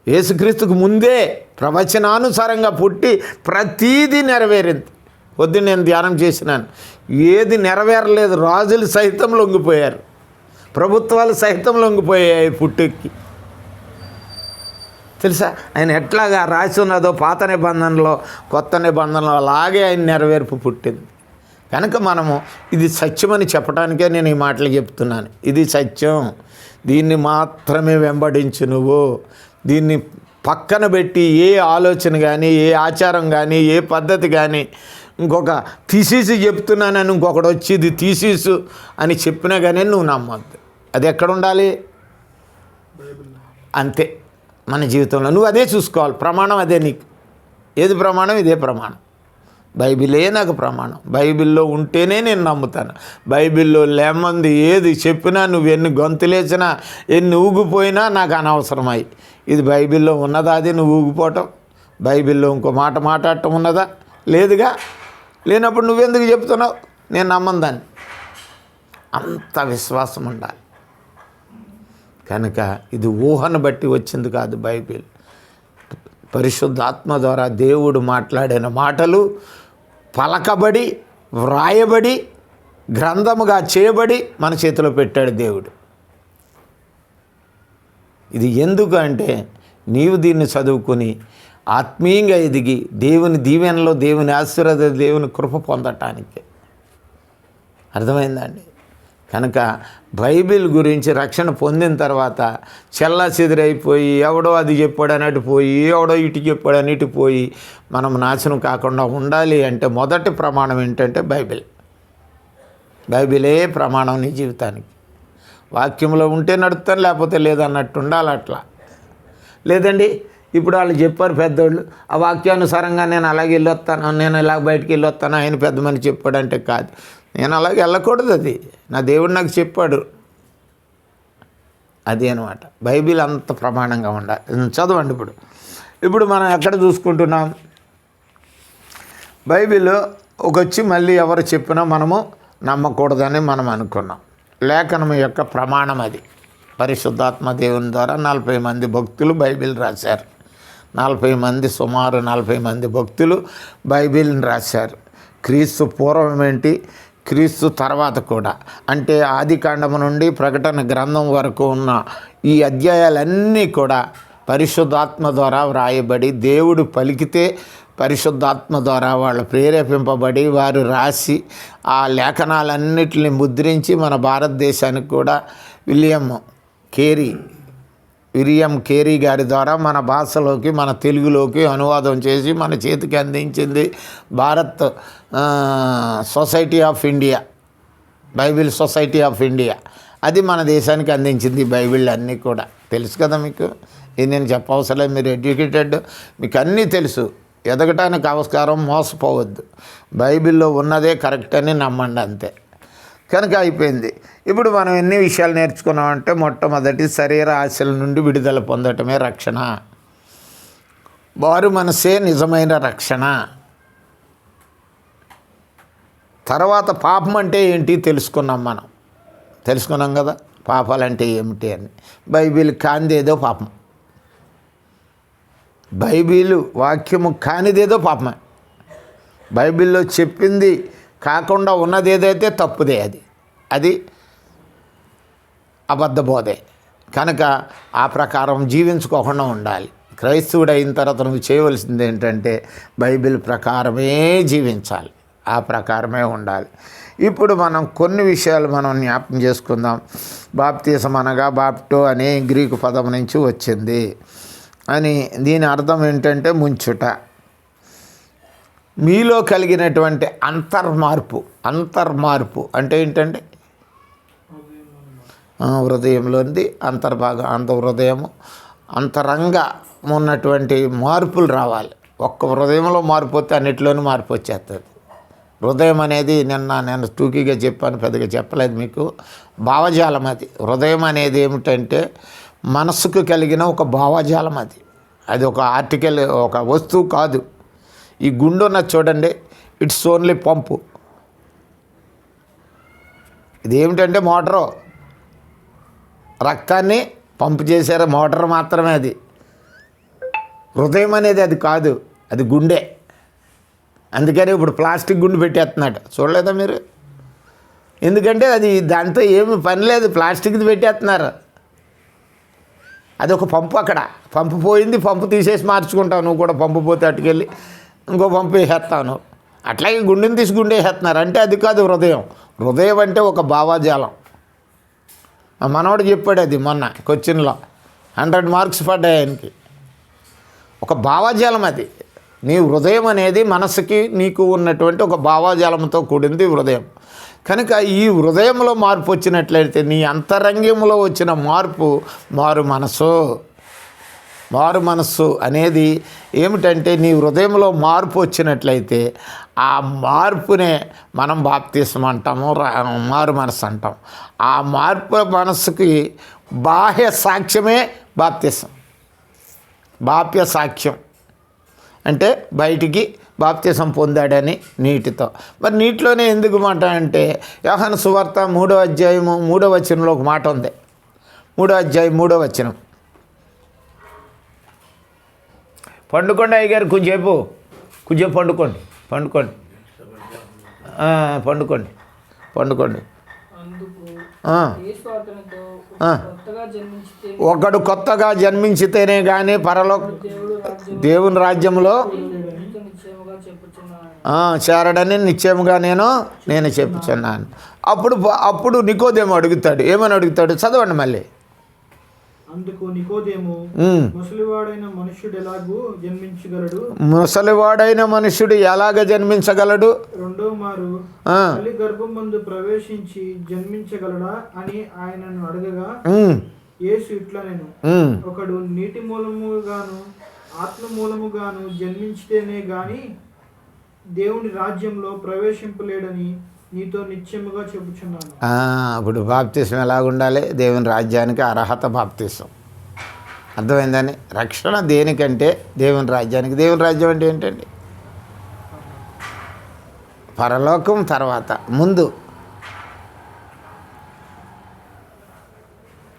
యేసుక్రీస్తుకు ముందే ప్రవచనానుసారంగా పుట్టి ప్రతీదీ నెరవేరింది. పొద్దున్న నేను ధ్యానం చేసినాను. ఏది నెరవేరలేదు. రాజులు సైతం లొంగిపోయారు, ప్రభుత్వాలు సైతం లొంగిపోయాయి పుట్టుకి. తెలుసా? ఆయన ఎట్లాగా రాసి ఉన్నదో పాత నిబంధనలో, కొత్త నిబంధనలో అలాగే ఆయన నెరవేర్పు పుట్టింది. కనుక మనము ఇది సత్యమని చెప్పడానికే నేను ఈ మాటలు చెప్తున్నాను. ఇది సత్యం. దీన్ని మాత్రమే వెంబడించు నువ్వు. దీన్ని పక్కన పెట్టి ఏ ఆలోచన కానీ, ఏ ఆచారం కానీ, ఏ పద్ధతి కానీ, ఇంకొక తీసేసి చెప్తున్నానని ఇంకొకటి వచ్చి ఇది తీసేసు అని చెప్పినా కానీ నువ్వు నమ్మద్దు. అది ఎక్కడ ఉండాలి? అంతే. మన జీవితంలో నువ్వు అదే చూసుకోవాలి. ప్రమాణం అదే నీకు. ఏది ప్రమాణం? ఇదే ప్రమాణం. బైబిలే నాకు ప్రమాణం. బైబిల్లో ఉంటేనే నేను నమ్ముతాను. బైబిల్లో లేమంది ఏది చెప్పినా, నువ్వు ఎన్ని గొంతులేసినా, ఎన్ని ఊగిపోయినా నాకు అనవసరమై. ఇది బైబిల్లో ఉన్నదా? అది నువ్వు ఊగిపోవటం? బైబిల్లో ఇంకో మాట మాట్లాడటం ఉన్నదా? లేదుగా. లేనప్పుడు నువ్వెందుకు చెప్తున్నావు? నేను నమ్మను దాన్ని. అంత విశ్వాసం ఉండాలి. కనుక ఇది ఊహను బట్టి వచ్చింది కాదు. బైబిల్ పరిశుద్ధాత్మ ద్వారా దేవుడు మాట్లాడిన మాటలు పలకబడి, వ్రాయబడి, గ్రంథముగా చేయబడి మన చేతిలో పెట్టాడు దేవుడు. ఇది ఎందుకు అంటే నీవు దీన్ని చదువుకొని ఆత్మీయంగా ఎదిగి దేవుని దీవెనలో, దేవుని ఆశీర్వాద, దేవుని కృప పొందటానికి. అర్థమైందండి? కనుక బైబిల్ గురించి రక్షణ పొందిన తర్వాత చెల్లా చెదిరైపోయి ఎవడో అది చెప్పాడని అటు పోయి, ఎవడో ఇటు చెప్పాడని ఇటు పోయి మనం నాశనం కాకుండా ఉండాలి అంటే మొదటి ప్రమాణం ఏంటంటే బైబిల్. బైబిలే ప్రమాణం నీ జీవితానికి. వాక్యంలో ఉంటే నడుపుతాను, లేకపోతే లేదన్నట్టు ఉండాలి. అట్లా లేదండి ఇప్పుడు వాళ్ళు చెప్పారు పెద్దోళ్ళు, ఆ వాక్యానుసారంగా నేను అలాగే వెళ్ళొస్తాను, నేను ఇలా బయటికి వెళ్ళొస్తాను, ఆయన పెద్ద మనిషి చెప్పాడంటే కాదు. నేను అలాగే వెళ్ళకూడదు. అది నా దేవుడు నాకు చెప్పాడు. అది అనమాట. బైబిల్ అంత ప్రమాణంగా ఉండాలి. చదవండి. ఇప్పుడు మనం ఎక్కడ చూసుకుంటున్నాం? బైబిల్ వచ్చి మళ్ళీ ఎవరు చెప్పినా మనము నమ్మకూడదని మనం అనుకున్నాం. లేఖనం యొక్క ప్రమాణం అది. పరిశుద్ధాత్మ దేవుని ద్వారా 40 మంది భక్తులు బైబిల్ రాశారు. 40 మంది, సుమారు 40 మంది భక్తులు బైబిల్ని రాశారు. క్రీస్తు పూర్వం ఏంటి, క్రీస్తు తర్వాత కూడా, అంటే ఆదికాండము నుండి ప్రకటన గ్రంథం వరకు ఉన్న ఈ అధ్యాయాలన్నీ కూడా పరిశుద్ధాత్మ ద్వారా వ్రాయబడి, దేవుడు పలికితే పరిశుద్ధాత్మ ద్వారా వాళ్ళు ప్రేరేపింపబడి వారు రాసి ఆ లేఖనాలన్నిటిని ముద్రించి మన భారతదేశానికి కూడా విలియం కేరీ గారి ద్వారా మన భాషలోకి, మన తెలుగులోకి అనువాదం చేసి మన చేతికి అందించింది Bharat society of India, Bible society of India. అది మన దేశానికి అందించింది బైబిల్ అన్నీ కూడా. తెలుసు కదా మీకు. ఇది నేను చెప్పవసరం. మీరు ఎడ్యుకేటెడ్, మీకు అన్నీ తెలుసు. ఎదగటానికి ఆవిష్కారం, మోసపోవద్దు. బైబిల్లో ఉన్నదే కరెక్ట్ అని నమ్మండి, అంతే. కనుక అయిపోయింది. ఇప్పుడు మనం ఎన్ని విషయాలు నేర్చుకున్నామంటే, మొట్టమొదటి శరీర ఆశల నుండి విడుదల పొందటమే రక్షణ. వారు మనసే నిజమైన రక్షణ. తర్వాత పాపం అంటే ఏంటి తెలుసుకున్నాం కదా. పాపాలంటే ఏమిటి అని. బైబిల్ కానిదేదో పాపం. బైబిల్ వాక్యము కానిదేదో పాపమే. బైబిల్లో చెప్పింది కాకుండా ఉన్నది ఏదైతే తప్పుదే, అది అబద్ధబోధే. కనుక ఆ ప్రకారం జీవించుకోకుండా ఉండాలి. క్రైస్తవుడు అయిన తర్వాత నువ్వు చేయవలసింది ఏంటంటే బైబిల్ ప్రకారమే జీవించాలి, ఆ ప్రకారమే ఉండాలి. ఇప్పుడు మనం కొన్ని విషయాలు మనం జ్ఞాపకం చేసుకుందాం. బాప్తిసం అనగా బాప్టో అనే గ్రీకు పదం నుంచి వచ్చింది అని. దీని అర్థం ఏంటంటే ముంచుట. మీలో కలిగినటువంటి అంతర్మార్పు అంటే ఏంటంటే హృదయంలోనిది హృదయము అంతరంగా ఉన్నటువంటి మార్పులు రావాలి. ఒక్క హృదయంలో మార్పు వస్తే అన్నిటిలోనూ మార్పు వచ్చేస్తుంది. హృదయం అనేది నేను టూకీగా చెప్పాను, పెద్దగా చెప్పలేదు మీకు. భావజాలం అది. హృదయం అనేది ఏమిటంటే మనసుకు కలిగిన ఒక భావజాలం. అది ఒక ఆర్టికల్, ఒక వస్తువు కాదు. ఈ గుండె ఉన్నది చూడండి, ఇట్స్ ఓన్లీ పంపు. ఇది ఏమిటంటే మోటారు, రక్తాన్ని పంపు చేశారు, మోటార్ మాత్రమే అది. హృదయం అనేది అది కాదు, అది గుండె. అందుకని ఇప్పుడు ప్లాస్టిక్ గుండు పెట్టేస్తున్నాడు, చూడలేదా మీరు? ఎందుకంటే అది దాంతో ఏమి పని లేదు, ప్లాస్టిక్ది పెట్టేస్తున్నారు. అది ఒక పంపు. అక్కడ పంపు పోయింది, పంపు తీసేసి మార్చుకుంటావు. నువ్వు కూడా పంపు పోతే అటుకెళ్ళి ఇంకో పంపు వేసేస్తాను. అట్లాగే గుండెని తీసి గుండె వేసేస్తున్నారు. అంటే అది కాదు హృదయం. హృదయం అంటే ఒక భావజాలం. మా మనవాడు చెప్పాడు అది మొన్న క్వశ్చన్లో, 100 మార్క్స్ పడ్డాయి ఆయనకి. ఒక భావజాలం అది. నీ హృదయం అనేది మనసుకి నీకు ఉన్నటువంటి ఒక భావజాలంతో కూడింది హృదయం. కనుక ఈ హృదయంలో మార్పు వచ్చినట్లయితే నీ అంతరంగంలో వచ్చిన మార్పు మారు మనసు. మారు మనస్సు అనేది ఏమిటంటే నీ హృదయంలో మార్పు వచ్చినట్లయితే ఆ మార్పునే మనం బాప్తిసం అంటాము, మారు మనస్సు అంటాం. ఆ మార్పు మనస్సుకి బాహ్య సాక్ష్యమే బాప్తిసం. బాహ్య సాక్ష్యం అంటే బయటికి బాప్తిసం పొందాడని నీటితో. మరి నీటిలోనే ఎందుకు మాట అంటే యోహాను సువార్త 3వ అధ్యాయము 3వ వచనంలో ఒక మాట ఉంది. 3వ అధ్యాయం 3వ వచనం. పండుకోండి అయ్యగారు, కొంచెంసేపు పండుకోండి పండుకోండి పండుకోండి పండుకోండి. ఒకడు కొత్తగా జన్మించితేనే కానీ దేవుని రాజ్యంలో చేరడని నిశ్చయముగా నేను చెప్పుచున్నాను. అప్పుడు నికోదేమో అడుగుతాడు. ఏమని అడుగుతాడు? చదవండి మళ్ళీ. అందుకు నికోదేము, ముసలివాడైన మనుష్యుడు ఎలాగ జన్మించగలడు? రెండో మారు తల్లి గర్భమందు ప్రవేశించి జన్మించగలడా అని ఆయనను అడగగా యేసు ఇట్లా నేను ఒకడు నీటి మూలముగాను ఆత్మ మూలముగాను జన్మించితేనే గాని దేవుని రాజ్యంలో ప్రవేశింపలేడని నీతో నిశ్చయముగా చెప్పుచున్నాను. ఇప్పుడు బాప్తిసం ఎలాగుండాలి? దేవుని రాజ్యానికి అర్హత బాప్తిసం. అర్థమైందని? రక్షణ దేనికంటే దేవుని రాజ్యానికి. దేవుని రాజ్యం అంటే ఏంటండి? పరలోకం తర్వాత ముందు.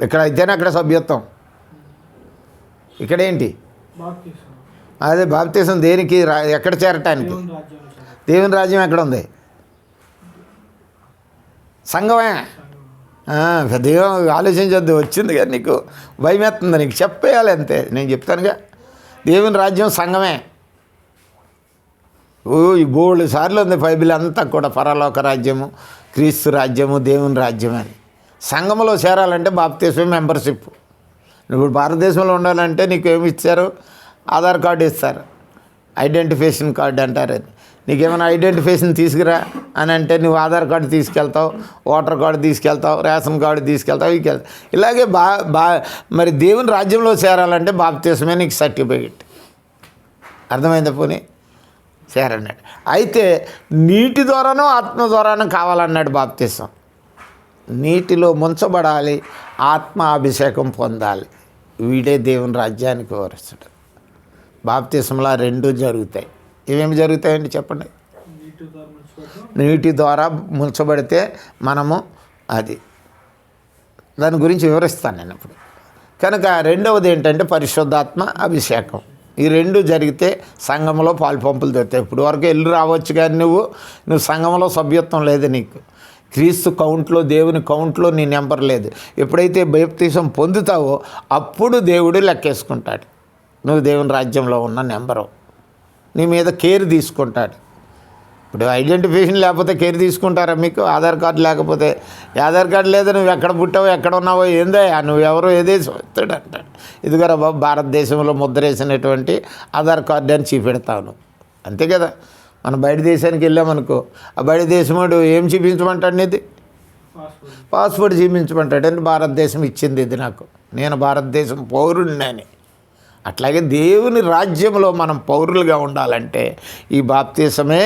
ఇక్కడ అయితేనే అక్కడ సభ్యత్వం. ఇక్కడేంటి? అదే బాప్తిసం దేనికి? ఎక్కడ చేరటానికి? దేవుని రాజ్యం ఎక్కడ ఉంది? సంఘమే. పెద్దగా ఆలోచించొద్దు. వచ్చింది కదా నీకు, భయం వేస్తుంది, నీకు చెప్పేయాలి అంతే. నేను చెప్తానుగా, దేవుని రాజ్యం సంఘమే. ఈ బోల్డ్ సార్లు ఉంది బైబిల్ అంతా కూడా, పరలోక రాజ్యము, క్రీస్తు రాజ్యము, దేవుని రాజ్యం అని. సంఘంలో చేరాలంటే బాప్తిసం మెంబర్షిప్. ఇప్పుడు భారతదేశంలో ఉండాలంటే నీకు ఏమి ఇచ్చారు? ఆధార్ కార్డు ఇస్తారు, ఐడెంటిఫికేషన్ కార్డు అంటారు. అది నీకేమైనా ఐడెంటిఫికేషన్ తీసుకురా అని అంటే నువ్వు ఆధార్ కార్డు తీసుకెళ్తావు, ఓటర్ కార్డు తీసుకెళ్తావు, రేషన్ కార్డు తీసుకెళ్తావు, ఇలాగే మరి దేవుని రాజ్యంలో చేరాలంటే బాప్తిసమే నీకు సర్టిఫికెట్. అర్థమైందా? పోనీ చేరన్నాడు. అయితే నీటి ద్వారానో ఆత్మ ద్వారానో కావాలన్నాడు బాప్తిసం. నీటిలో ముంచబడాలి, ఆత్మ అభిషేకం పొందాలి. వీడే దేవుని రాజ్యానికి వారసుడు. బాప్తిసంలో రెండు జరుగుతాయి. ఇవేమి జరుగుతాయండి చెప్పండి? నీటి ద్వారా ముంచబడితే మనము అది దాని గురించి వివరిస్తాను నేను ఇప్పుడు. కనుక రెండవది ఏంటంటే పరిశుద్ధాత్మ అభిషేకం. ఈ రెండు జరిగితే సంఘంలో పాలు పంపులు దొరుకుతాయి. ఇప్పుడు వరకు వెళ్ళి రావచ్చు కానీ నువ్వు సంఘంలో సభ్యత్వం లేదు. నీకు క్రీస్తు కౌంట్లో, దేవుని కౌంట్లో నీ నెంబర్ లేదు. ఎప్పుడైతే బాప్తిసం పొందుతావో అప్పుడు దేవుడు లెక్కేసుకుంటాడు నువ్వు దేవుని రాజ్యంలో ఉన్న నెంబరు. నీ మీద కేర్ తీసుకుంటాడు. ఇప్పుడు ఐడెంటిఫికేషన్ లేకపోతే కేర్ తీసుకుంటారా మీకు? ఆధార్ కార్డు లేకపోతే, ఆధార్ కార్డు లేదా నువ్వు ఎక్కడ పుట్టావో ఎక్కడ ఉన్నావో ఏందో నువ్వు ఎవరో ఏదేసి వస్తాడు అంటాడు. ఇదిగోరా బాబు, భారతదేశంలో ముద్రేసినటువంటి ఆధార్ కార్డు అని చూపెడతావు. అంతే కదా. మనం బయట దేశానికి వెళ్ళామనుకో, ఆ బయట దేశముడు ఏం చూపించమంటాడు? నీది పాస్పోర్ట్ చూపించమంటాడు. అని భారతదేశం ఇచ్చింది ఇది నాకు, నేను భారతదేశం పౌరుడిని అని. అట్లాగే దేవుని రాజ్యంలో మనం పౌరులుగా ఉండాలంటే ఈ బాప్తిసమే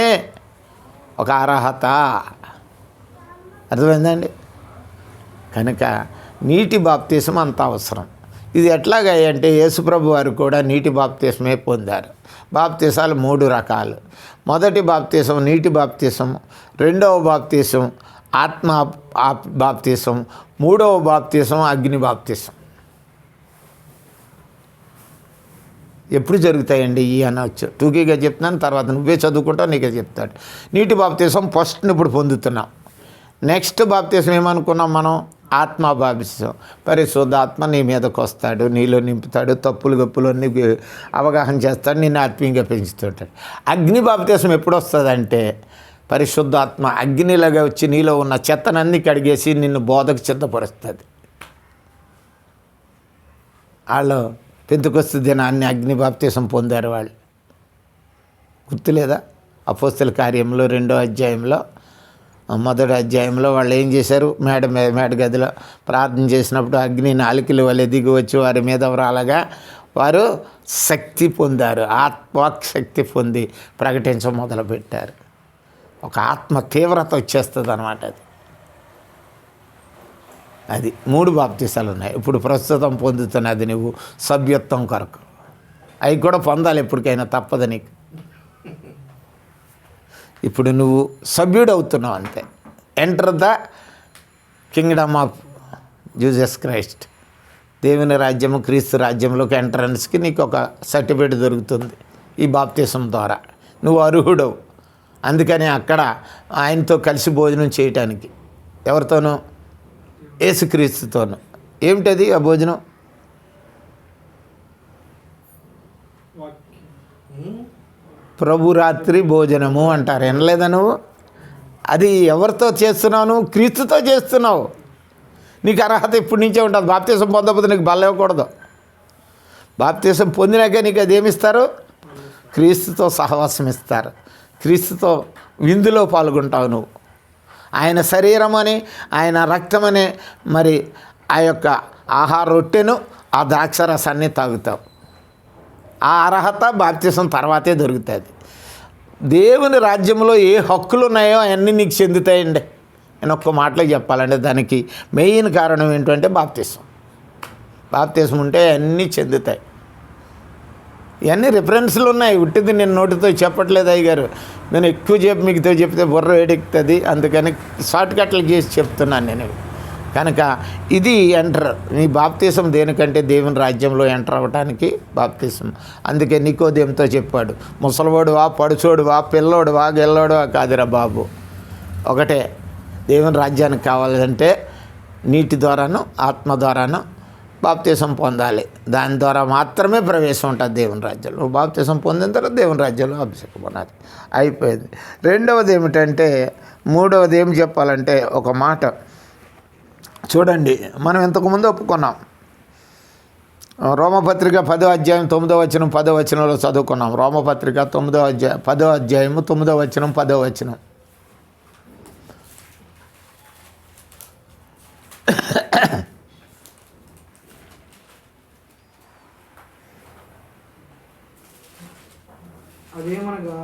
ఒక అర్హత. అర్థమైందండి? కనుక నీటి బాప్తిసం అంత అవసరం. ఇది ఎట్లాగా అంటే యేసుప్రభు వారు కూడా నీటి బాప్తిసమే పొందారు. బాప్తిసాలు 3 రకాలు. మొదటి బాప్తిసం నీటి బాప్తిసం, రెండవ బాప్తిసం ఆత్మ బాప్తిసం, మూడవ బాప్తిసం అగ్ని బాప్తిసం. ఎప్పుడు జరుగుతాయండి ఈ అనవచ్చు? టూకీగా చెప్తున్నాను, తర్వాత నువ్వే చదువుకుంటావు, నీకే చెప్తాడు. నీటి బాప్తిసం ఫస్ట్ని ఇప్పుడు పొందుతున్నాం. నెక్స్ట్ బాప్తిసం ఏమనుకున్నాం మనం? ఆత్మ బాప్తిసం. పరిశుద్ధాత్మ నీ మీదకి వస్తాడు, నీలో నింపుతాడు, తప్పులు గప్పులు అన్నీ అవగాహన చేస్తాడు, నిన్ను ఆత్మీయంగా పెంచుతుంటాడు. అగ్ని బాప్తిసం ఎప్పుడు వస్తుందంటే పరిశుద్ధాత్మ అగ్నిలాగా వచ్చి నీలో ఉన్న చెత్తనన్నీ కడిగేసి నిన్ను బోధకు సిద్ధపరుస్తుంది. వాళ్ళు పెంతుకొస్తు దినాన్ని అగ్ని బాప్తిసం పొందారు వాళ్ళు. గుర్తులేదా? అపోస్తల కార్యంలో 2వ అధ్యాయంలో, 1వ అధ్యాయంలో వాళ్ళు ఏం చేశారు? మేడ గదిలో ప్రార్థన చేసినప్పుడు అగ్ని నాలికల వలె దిగి వచ్చి వారి మీద రాలగా వారు శక్తి పొందారు, ఆత్మవాక్ శక్తి పొంది ప్రకటించడం మొదలుపెట్టారు. ఒక ఆత్మ తీవ్రత వచ్చేస్తుంది అన్నమాట. అది 3 బాప్తీసాలు ఉన్నాయి. ఇప్పుడు ప్రస్తుతం పొందుతున్నది నువ్వు సభ్యత్వం కొరకు. అవి కూడా పొందాలి ఎప్పటికైనా, తప్పదు నీకు. ఇప్పుడు నువ్వు సభ్యుడు అవుతున్నావు అంతే. Enter the Kingdom of Jesus Christ. దేవుని రాజ్యము, క్రీస్తు రాజ్యంలోకి ఎంట్రన్స్కి నీకు ఒక సర్టిఫికేట్ దొరుకుతుంది ఈ బాప్తీసం ద్వారా. నువ్వు అర్హుడవు. అందుకని అక్కడ ఆయనతో కలిసి భోజనం చేయటానికి, ఎవరితోనూ? యేసుక్రీస్తుతోను. ఏమిటది ఆ భోజనం? ప్రభురాత్రి భోజనము అంటారు. వినలేదా నువ్వు? అది ఎవరితో చేస్తున్నావు? నువ్వు క్రీస్తుతో చేస్తున్నావు. నీకు అర్హత ఇప్పటి నుంచే ఉంటుంది. బాప్తీసం పొందకపోతే నీకు బల్ల ఇవ్వకూడదు. బాప్తీసం పొందినాక నీకు అదేమిస్తారు? క్రీస్తుతో సహవాసం ఇస్తారు. క్రీస్తుతో విందులో పాల్గొంటావు నువ్వు. ఆయన శరీరం అని, ఆయన రక్తం అని, మరి ఆ యొక్క ఆహార రొట్టెను, ఆ ద్రాక్షరసాన్ని తాగుతావు. ఆ అర్హత బాప్తీసం తర్వాతే దొరుకుతుంది. దేవుని రాజ్యంలో ఏ హక్కులు ఉన్నాయో అవన్నీ నీకు చెందుతాయండి. నేను ఒక్క మాటలో చెప్పాలంటే దానికి మెయిన్ కారణం ఏంటంటే బాప్తీసం. బాప్తీసం ఉంటే అన్నీ చెందుతాయి. ఇవన్నీ రిఫరెన్స్లు ఉన్నాయి. ఉట్టిది నేను నోటితో చెప్పట్లేదు అయ్యగారు. నేను ఎక్కువ మీతో చెప్తే బుర్ర వేడెక్కుతుంది. అందుకని షార్ట్ కట్లు చేసి చెప్తున్నాను నేను. కనుక ఇది ఎంటర్. నీ బాప్తీసం దేనికంటే దేవుని రాజ్యంలో ఎంటర్ అవ్వటానికి బాప్తీసం. అందుకే నికోదేముతో చెప్పాడు, ముసలివాడువా, పడుచోడువా, పిల్లోడువా, గెల్లోడువా కాదురా బాబు, ఒకటే. దేవుని రాజ్యానికి కావాలంటే నీటి ద్వారాను, ఆత్మ ద్వారాను బాప్తీసం పొందాలి. దాని ద్వారా మాత్రమే ప్రవేశం ఉంటుంది దేవుని రాజ్యంలో. నువ్వు బాప్తీసం పొందిన తర్వాత దేవుని రాజ్యంలో అభిషేకం పొందాలి. అయిపోయింది. రెండవది ఏమిటంటే, మూడవది ఏం చెప్పాలంటే ఒక మాట చూడండి. మనం ఇంతకుముందు ఒప్పుకున్నాం. రోమపత్రిక 10వ అధ్యాయం 9వ వచనం 10వ వచనంలో చదువుకున్నాం. రోమపత్రిక 10వ అధ్యాయము 9వ వచనం 10వ వచనం. అదేమనగా,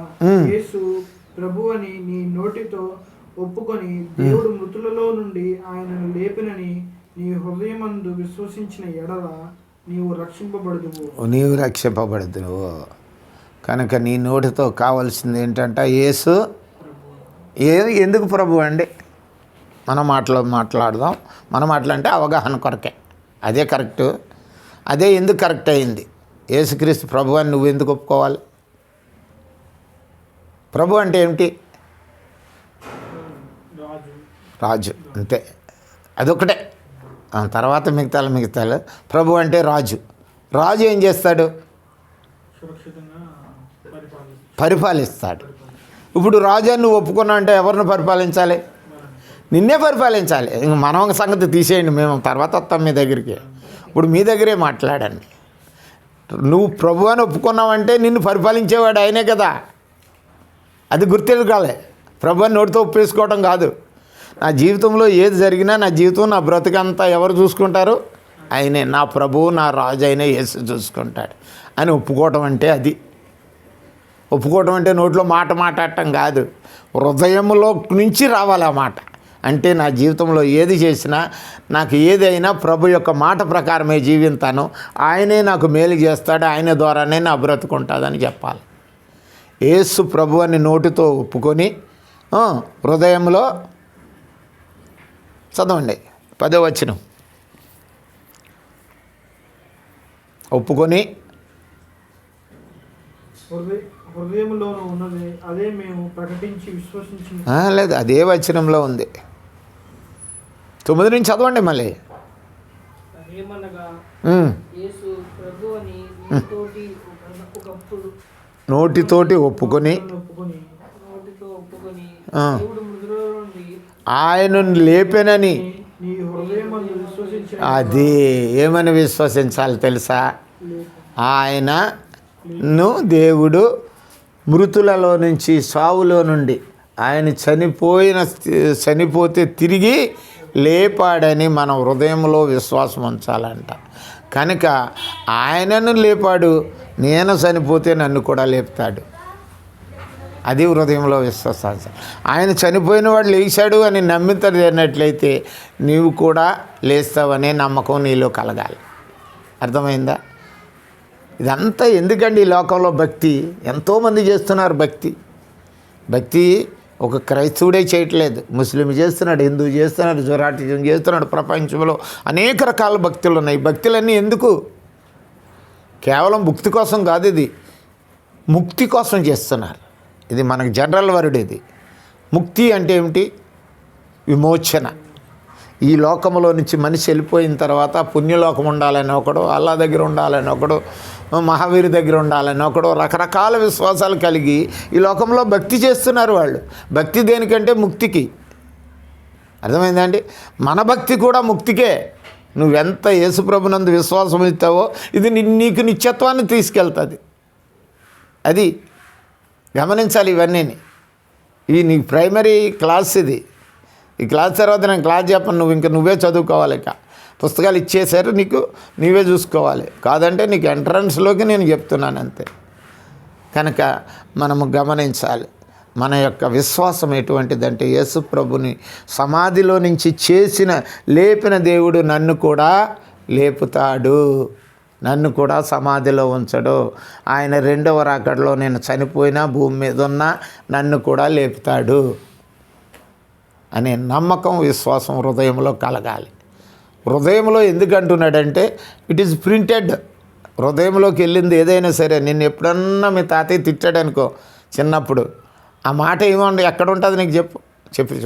యేసు ప్రభువని నీ నోటితో ఒప్పుకొని దేవుడు మృతులలో నుండి ఆయనను లేపినని నీ హృదయమందు విశ్వసించిన ఎడల నీవు రక్షింపబడదువు. కనుక నీ నోటితో కావాల్సింది ఏంటంటే యేసు ఎందుకు ప్రభు అండి? మనం మాట్లాడదాం. మనం మాట్లాడితే అవగాహన కొరకే. అదే కరెక్టు. అదే ఎందుకు కరెక్ట్ అయింది? యేసుక్రీస్తు ప్రభు అని నువ్వు ఎందుకు ఒప్పుకోవాలి? ప్రభు అంటే ఏమిటి? రాజు, అంతే. అదొకటే. తర్వాత మిగతాలు. ప్రభు అంటే రాజు. రాజు ఏం చేస్తాడు? పరిపాలిస్తాడు. ఇప్పుడు రాజు అని నువ్వు ఒప్పుకున్నావు అంటే ఎవరిని పరిపాలించాలి? నిన్నే పరిపాలించాలి. ఇంక మనం సంగతి తీసేయండి, మేము తర్వాత వస్తాం మీ దగ్గరికి. ఇప్పుడు మీ దగ్గరే మాట్లాడండి. నువ్వు ప్రభు అని ఒప్పుకున్నావంటే నిన్ను పరిపాలించేవాడు ఆయనే కదా. అది గుర్తెరగాలి. ప్రభు అని నోటితో ఒప్పేసుకోవడం కాదు. నా జీవితంలో ఏది జరిగినా, నా జీవితం, నా బ్రతుకంతా ఎవరు చూసుకుంటారు? ఆయనే. నా ప్రభువు, నా రాజు అయినా యేసు చూసుకుంటాడు అని ఒప్పుకోవటం అంటే అది. ఒప్పుకోవటం అంటే నోట్లో మాట్లాడటం కాదు, హృదయంలో నుంచి రావాలి ఆ మాట. అంటే నా జీవితంలో ఏది చేసినా, నాకు ఏదైనా ప్రభు యొక్క మాట ప్రకారమే జీవిస్తాను, ఆయనే నాకు మేలు చేస్తాడు, ఆయన ద్వారానే నా బ్రతుకుంటుందని చెప్పాలి. యేసు ప్రభు అని నోటితో ఒప్పుకొని హృదయంలో, చదవండి 10వ వచనం, ఒప్పుకొని హృదయంలోనూ ఉన్నది అదే మేము ప్రకటించి విశ్వసించి. లేదు, అదే వచనంలో ఉంది. 9 నుంచి చదవండి మళ్ళీ. నోటితోటి ఒప్పుకొని ఆయనను లేపెనని. అది ఏమని విశ్వసించాలి తెలుసా? ఆయనను దేవుడు మృతులలో నుంచి, సావులో నుండి, ఆయన చనిపోతే తిరిగి లేపాడని మనం హృదయంలో విశ్వాసం ఉంచాలంట. కనుక ఆయనను లేపాడు, నేను చనిపోతే నన్ను కూడా లేపుతాడు. అది హృదయంలో విశ్వాసం. ఆయన చనిపోయిన వాడు లేచాడు అని నమ్మినట్లయితే నీవు కూడా లేస్తావనే నమ్మకం నీలో కలగాలి. అర్థమైందా? ఇదంతా ఎందుకండి ఈ లోకంలో భక్తి? ఎంతోమంది చేస్తున్నారు భక్తి ఒక క్రైస్తవుడే చేయట్లేదు, ముస్లిం చేస్తున్నాడు, హిందూ చేస్తున్నాడు, జొరాటిజం చేస్తున్నాడు. ప్రపంచంలో అనేక రకాల భక్తులు ఉన్నాయి. భక్తులన్నీ ఎందుకు? కేవలం భుక్తి కోసం కాదు, ఇది ముక్తి కోసం చేస్తున్నారు. ఇది మనకు జనరల్ వర్డ్. ఇది ముక్తి అంటే ఏమిటి? విమోచన. ఈ లోకంలో నుంచి మనిషి వెళ్ళిపోయిన తర్వాత పుణ్యలోకం ఉండాలని ఒకడు, అల్లా దగ్గర ఉండాలని ఒకడు, మహావీరు దగ్గర ఉండాలని ఒకడు, రకరకాల విశ్వాసాలు కలిగి ఈ లోకంలో భక్తి చేస్తున్నారు వాళ్ళు. భక్తి దేనికంటే ముక్తికి. అర్థమైందండి? మన భక్తి కూడా ముక్తికే. నువ్వెంత యేసుప్రభునందు విశ్వాసం ఇస్తావో ఇది నీకు నిత్యత్వాన్ని తీసుకెళ్తుంది. అది గమనించాలి. ఇవన్నీ ఇవి నీ ప్రైమరీ క్లాస్. ఇది ఈ క్లాస్ తర్వాత నేను క్లాస్ చెప్పను, నువ్వే చదువుకోవాలి. ఇక పుస్తకాలు ఇచ్చేసారు నీకు, నీవే చూసుకోవాలి. కాదంటే నీకు ఎంట్రన్స్లోకి నేను చెప్తున్నాను అంతే. కనుక మనము గమనించాలి, మన యొక్క విశ్వాసం ఎటువంటిదంటే యేసు ప్రభుని సమాధిలో నుంచి లేపిన దేవుడు నన్ను కూడా లేపుతాడు, నన్ను కూడా సమాధిలో ఉంచడు. ఆయన రెండవ రాకడలో నేను చనిపోయినా భూమి మీద ఉన్నా నన్ను కూడా లేపుతాడు అనే నమ్మకం, విశ్వాసం హృదయంలో కలగాలి. హృదయంలో ఎందుకు అంటున్నాడంటే ఇట్ ఈజ్ ప్రింటెడ్. హృదయంలోకి వెళ్ళింది ఏదైనా సరే. నిన్ను ఎప్పుడన్నా మీ తాతయ్య తిట్టాడు అనుకో చిన్నప్పుడు, ఆ మాట ఏమండి ఎక్కడ ఉంటుంది నీకు? చెప్పు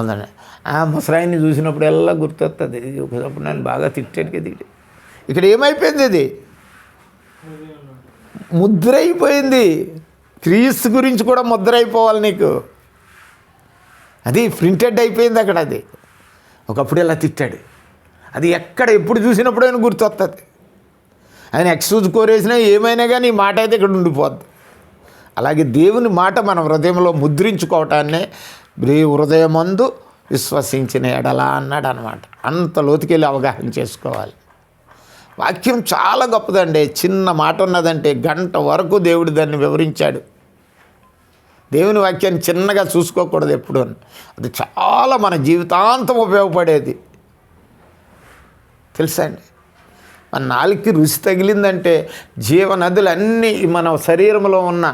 ఉందండి. ఆ ముసరాయిని చూసినప్పుడు ఎలా గుర్తొస్తుంది, ఒకప్పుడు నన్ను బాగా తిట్టాడు కదా. ఇక్కడ ఏమైపోయింది? ఇది ముద్ర అయిపోయింది. క్రీస్తు గురించి కూడా ముద్ర అయిపోవాలి నీకు. అది ప్రింటెడ్ అయిపోయింది అక్కడ. అది ఒకప్పుడు ఇలా తిట్టాడు, అది ఎప్పుడు చూసినప్పుడు ఆయన గుర్తొస్తుంది. ఆయన ఎక్స్క్యూజ్ కోరేసినా ఏమైనా కానీ ఈ మాట అయితే ఇక్కడ ఉండిపోద్ది. అలాగే దేవుని మాట మన హృదయంలో ముద్రించుకోవటాన్నే హృదయమందు విశ్వసించిన ఎడలా అన్నాడు అనమాట. అంత లోతుకెళ్ళి అవగాహన చేసుకోవాలి. వాక్యం చాలా గొప్పదండి. చిన్న మాట ఉన్నదంటే గంట వరకు దేవుడు దాన్ని వివరించాడు. దేవుని వాక్యాన్ని చిన్నగా చూసుకోకూడదు ఎప్పుడు. అది చాలా మన జీవితాంతం ఉపయోగపడేది. తెలుసా అండి? మన నాలుగుకి రుచి తగిలిందంటే జీవనదులన్నీ మన శరీరంలో ఉన్న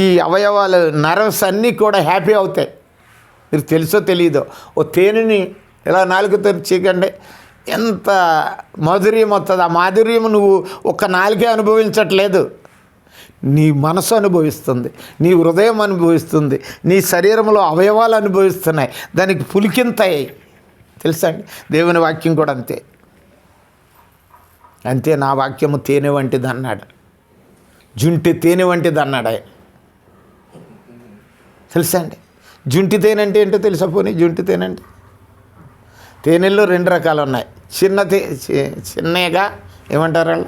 ఈ అవయవాలు, నర్వ్స్ అన్నీ కూడా హ్యాపీ అవుతాయి. మీరు తెలుసో తెలియదో, ఓ తేనెని ఇలా నాలుగుతో చీకండి, ఎంత మాధుర్యం వస్తుంది. ఆ మాధుర్యం నువ్వు ఒక్క నాలుగే అనుభవించట్లేదు, నీ మనసు అనుభవిస్తుంది, నీ హృదయం అనుభవిస్తుంది, నీ శరీరంలో అవయవాలు అనుభవిస్తున్నాయి, దానికి పులికింతాయి. తెలుసా అండి? దేవుని వాక్యం కూడా అంతే. అంతే, నా వాక్యము తేనె వంటిది అన్నాడు, జుంటి తేనె వంటిది అన్నాడు ఆయన. తెలుసా అండి? జుంటి తేనె అంటే ఏంటో తెలుసా? పోనీ జుంటి తేనె అంటే, తేనెల్లో రెండు రకాలు ఉన్నాయి. చిన్నగా ఏమంటారు వాళ్ళు?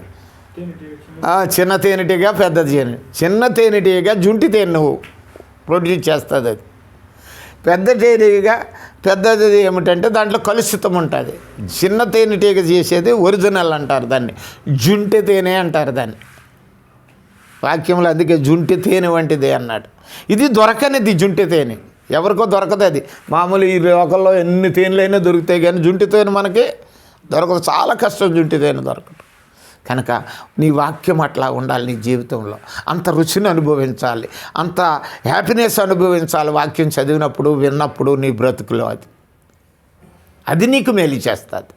చిన్న తేనెటీగా, పెద్ద తేనె. చిన్న తేనెటీగా జుంటి తేనె నువ్వు ప్రొడ్యూస్ చేస్తుంది. అది పెద్ద తేనెటీగా, పెద్దది ఏమిటంటే దాంట్లో కలుషితం ఉంటుంది. చిన్న తేనెటీగ చేసేది ఒరిజినల్ అంటారు దాన్ని, జుంటి తేనె అంటారు దాన్ని వాక్యంలో. అందుకే జుంటి తేనె వంటిదే అన్నాడు. ఇది దొరకనిది జుంటి తేనె, ఎవరికో దొరకదు. అది మామూలు ఈ లోకల్లో ఎన్ని తేనెలైనా దొరుకుతాయి, కానీ జుంటి తేనె మనకి దొరకదు. చాలా కష్టం జుంటి తేనె దొరకదు. కనుక నీ వాక్యం అట్లా ఉండాలి. నీ జీవితంలో అంత రుచిని అనుభవించాలి, అంత హ్యాపీనెస్ అనుభవించాలి వాక్యం చదివినప్పుడు, విన్నప్పుడు. నీ బ్రతుకులో అది నీకు మేలు చేస్తుంది.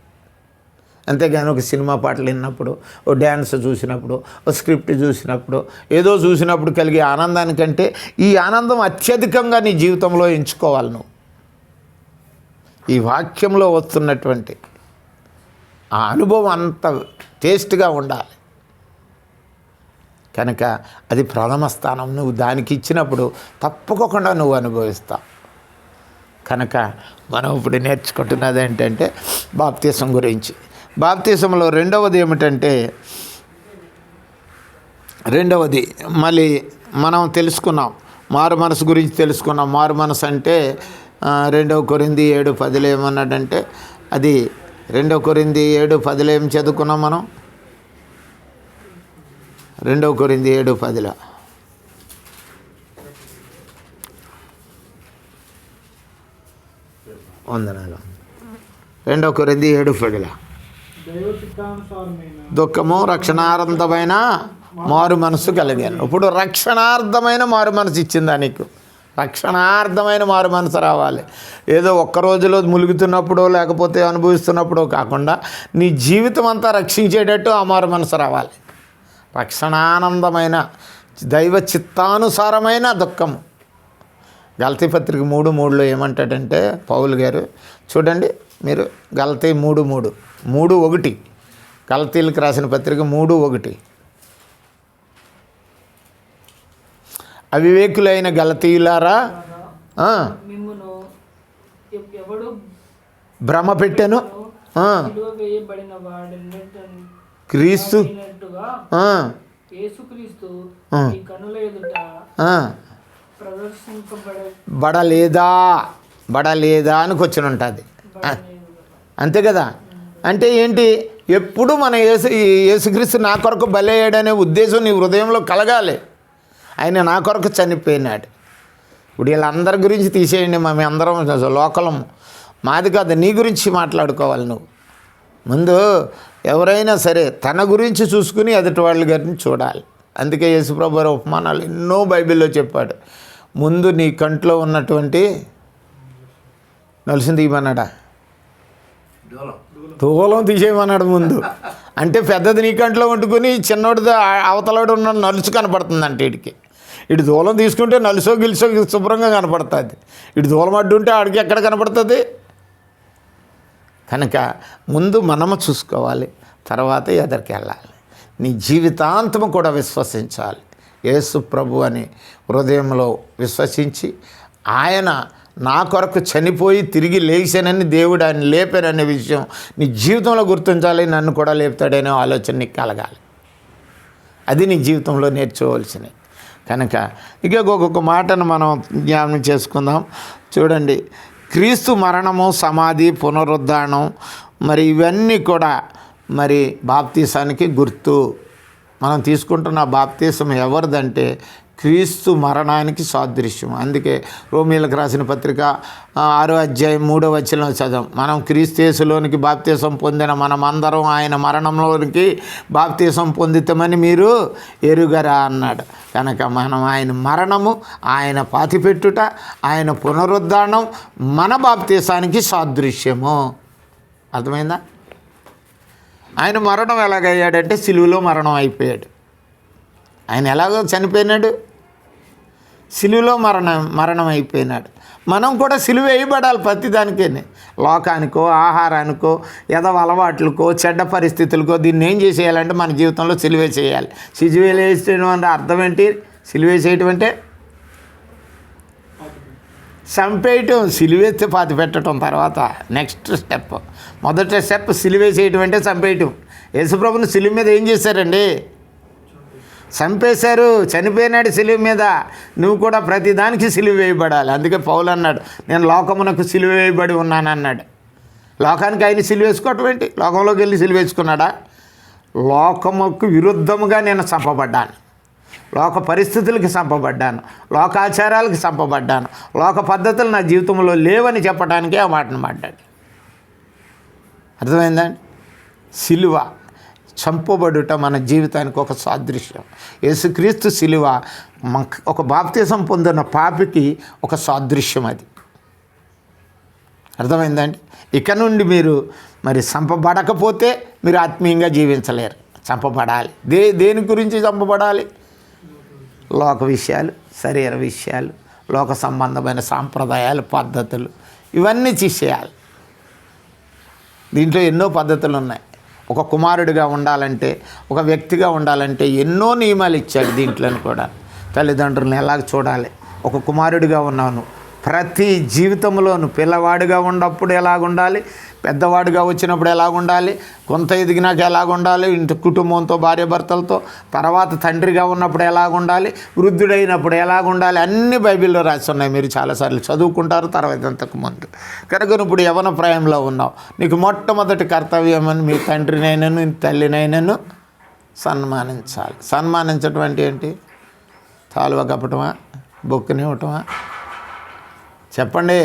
అంతేగాని ఒక సినిమా పాటలు విన్నప్పుడు, ఓ డ్యాన్స్ చూసినప్పుడు, ఓ స్క్రిప్ట్ చూసినప్పుడు, ఏదో చూసినప్పుడు కలిగే ఆనందానికంటే ఈ ఆనందం అత్యధికంగా నీ జీవితంలో ఎంచుకోవాలి నువ్వు. ఈ వాక్యంలో వస్తున్నటువంటి ఆ అనుభవం అంత టేస్ట్గా ఉండాలి. కనుక అది ప్రథమ స్థానం. నువ్వు దానికి ఇచ్చినప్పుడు తప్పకుండా నువ్వు అనుభవిస్తావు. కనుక మనం ఇప్పుడు నేర్చుకుంటున్నది ఏంటంటే బాప్తీసం గురించి. బాప్తీసంలో రెండవది ఏమిటంటే, మళ్ళీ మనం తెలుసుకున్నాం, మారు మనసు గురించి తెలుసుకున్నాం. మారు మనసు అంటే 2 కొరింథీ 7:10 ఏమన్నాడంటే, అది 2 కొరింథీ 7:10 ఏం చదువుకున్నాం మనం? 2 కొరింథీ 7:10 వందనాలు. 2 కొరింథీ 7:10 దుఃఖము రక్షణార్థమైన మారు మనసు కలిగాను. ఇప్పుడు రక్షణార్థమైన మారు మనసు ఇచ్చిందా నీకు? రక్షణార్థమైన మారు మనసు రావాలి. ఏదో ఒక్క రోజులో ములుగుతున్నప్పుడో లేకపోతే అనుభవిస్తున్నప్పుడో కాకుండా నీ జీవితం అంతా రక్షించేటట్టు ఆ మారు మనసు రావాలి. రక్షణానందమైన దైవ చిత్తానుసారమైన దుఃఖము. గలతీ పత్రిక 3:3 ఏమంటాడంటే పౌలు గారు, చూడండి మీరు గలతీ 3:1 గలతీలకు రాసిన పత్రిక 3:1 అవివేకులైన గలతీయులారా భ్రమ పెట్టెను క్రీస్తు బడలేదా అని క్వశ్చన్ ఉంటుంది. అంతే కదా? అంటే ఏంటి? ఎప్పుడు మన యేసుక్రీస్తు నా కొరకు బలయ్యాడనే ఉద్దేశం నీ హృదయంలో కలగాలి. ఆయన నా కొరకు చనిపోయినాడు. ఇప్పుడు వీళ్ళందరి గురించి తీసేయండి, మేము అందరం లోకలం, మాది కాదు, నీ గురించి మాట్లాడుకోవాలి. నువ్వు ముందు ఎవరైనా సరే తన గురించి చూసుకుని ఎదుటి వాళ్ళ గురించి చూడాలి. అందుకే యేసుప్రభు వారి ఉపమానాలు ఎన్నో బైబిల్లో చెప్పాడు. ముందు నీ కంట్లో ఉన్నటువంటి నలుసుని తీయమన్నాడా? దూలం తీసేయమన్నాడు ముందు. అంటే పెద్దది నీ కంట్లో వండుకొని చిన్నోడిది అవతలాడు ఉన్న నలుసు కనపడుతుంది. అంటే ఇటు దూలం తీసుకుంటే నలుసో గిలుసో శుభ్రంగా కనపడుతుంది. ఇటు దూలం అడ్డు ఉంటే ఆడికి ఎక్కడ కనపడుతుంది? కనుక ముందు మనము చూసుకోవాలి, తర్వాత ఎదరికి వెళ్ళాలి. నీ జీవితాంతము కూడా విశ్వసించాలి. యేసు ప్రభు అని హృదయంలో విశ్వసించి ఆయన నా కొరకు చనిపోయి తిరిగి లేచానని, దేవుడు ఆయన లేపాననే విషయం నీ జీవితంలో గుర్తించాలి. నన్ను కూడా లేపుతాడనే ఆలోచన నీకు కలగాలి. అది నీ జీవితంలో నేర్చుకోవాల్సినవి. కనుక ఇక ఒక్కొక్క మాటను మనం జ్ఞాపకం చేసుకుందాం. చూడండి, క్రీస్తు మరణము, సమాధి, పునరుద్ధానం, మరి ఇవన్నీ కూడా మరి బాప్తీసానికి గుర్తు. మనం తీసుకుంటున్న బాప్తీసం ఎవరిదంటే క్రీస్తు మరణానికి సాదృశ్యం. అందుకే రోమీలకు రాసిన పత్రిక 6:3 చదవం. మనం క్రీస్తు యేసులోనికి బాప్తీసం పొందిన మనమందరం ఆయన మరణంలోనికి బాప్తీసం పొందుతామని మీరు ఎరుగరా అన్నాడు. కనుక మనం ఆయన మరణము, ఆయన పాతిపెట్టుట, ఆయన పునరుద్ధానం మన బాప్తీసానికి సాదృశ్యము. అర్థమైందా? ఆయన మరణం ఎలాగయ్యాడంటే సిలువలో మరణం అయిపోయాడు. ఆయన ఎలాగో చనిపోయినాడు, సిలువలో మరణం అయిపోయినాడు. మనం కూడా సిలువ వేయబడాలి ప్రతిదానికే. లోకానికో, ఆహారానికో, ఎదవ అలవాట్లకో, చెడ్డ పరిస్థితులకో దీన్ని ఏం చేసేయాలంటే మన జీవితంలో సిలువ చేయాలి. సిలువ వేసేయడం అంటే అర్థం ఏంటి? సిలువ వేసేయటం అంటే చంపేయటం. సిలువేస్తే పాతి పెట్టడం తర్వాత నెక్స్ట్ స్టెప్. మొదటి స్టెప్ సిలువేసేయటం అంటే చంపేయటం. యేసుప్రభుని సిలువ మీద ఏం చేశారండి? చంపేశారు. చనిపోయినాడు సిలువ మీద. నువ్వు కూడా ప్రతిదానికి సిలువ వేయబడాలి. అందుకే పౌలు అన్నాడు, నేను లోకమునకు సిలువ వేయబడి ఉన్నాను అన్నాడు. లోకానికి ఆయన సిలువ వేసుకోవటం ఏంటి? లోకంలోకి వెళ్ళి సిలువ వేసుకున్నాడా? లోకముకు విరుద్ధముగా నేను చంపబడ్డాను, లోక పరిస్థితులకి చంపబడ్డాను, లోకాచారాలకు చంపబడ్డాను, లోక పద్ధతులు నా జీవితంలో లేవని చెప్పడానికే ఆ మాటను మాట్లాడు. అర్థమైందండి? సిలువ చంపబడుట మన జీవితానికి ఒక సాదృశ్యం. యేసుక్రీస్తు సిలువ ఒక బాప్తిసం పొందిన పాపికి ఒక సాదృశ్యం. అది అర్థమైందండి? ఇక నుండి మీరు మరి చంపబడకపోతే మీరు ఆత్మీయంగా జీవించలేరు. చంపబడాలి. దేని గురించి చంపబడాలి? లోక విషయాలు, శరీర విషయాలు, లోక సంబంధమైన సాంప్రదాయాలు, పద్ధతులు ఇవన్నీ తీసేయాలి. దీంట్లో ఎన్నో పద్ధతులు ఉన్నాయి. ఒక కుమారుడిగా ఉండాలంటే, ఒక వ్యక్తిగా ఉండాలంటే ఎన్నో నియమాలు ఇచ్చాడు. దీంట్లో కూడా తల్లిదండ్రులను ఎలాగ చూడాలి, ఒక కుమారుడిగా ఉన్నాను ప్రతి జీవితంలోనూ పిల్లవాడిగా ఉన్నప్పుడు ఎలాగుండాలి, పెద్దవాడిగా వచ్చినప్పుడు ఎలాగుండాలి, కొంత ఎదిగినాక ఎలాగుండాలి, ఇంటి కుటుంబంతో భార్యాభర్తలతో, తర్వాత తండ్రిగా ఉన్నప్పుడు ఎలాగుండాలి, వృద్ధుడైనప్పుడు ఎలాగుండాలి, అన్నీ బైబిల్లో రాసి ఉన్నాయి. మీరు చాలాసార్లు చదువుకుంటారు తర్వాత అంతకు ముందు. కనుక ఇప్పుడు యవ్వన ప్రాయంలో ఉన్నావు, నీకు మొట్టమొదటి కర్తవ్యం అని మీ తండ్రినైనను నీ తల్లినైనను సన్మానించాలి. సన్మానించడం అంటే ఏంటి? తాలువ కప్పటమా, బొక్కుని ఇవ్వటమా? చెప్పండి.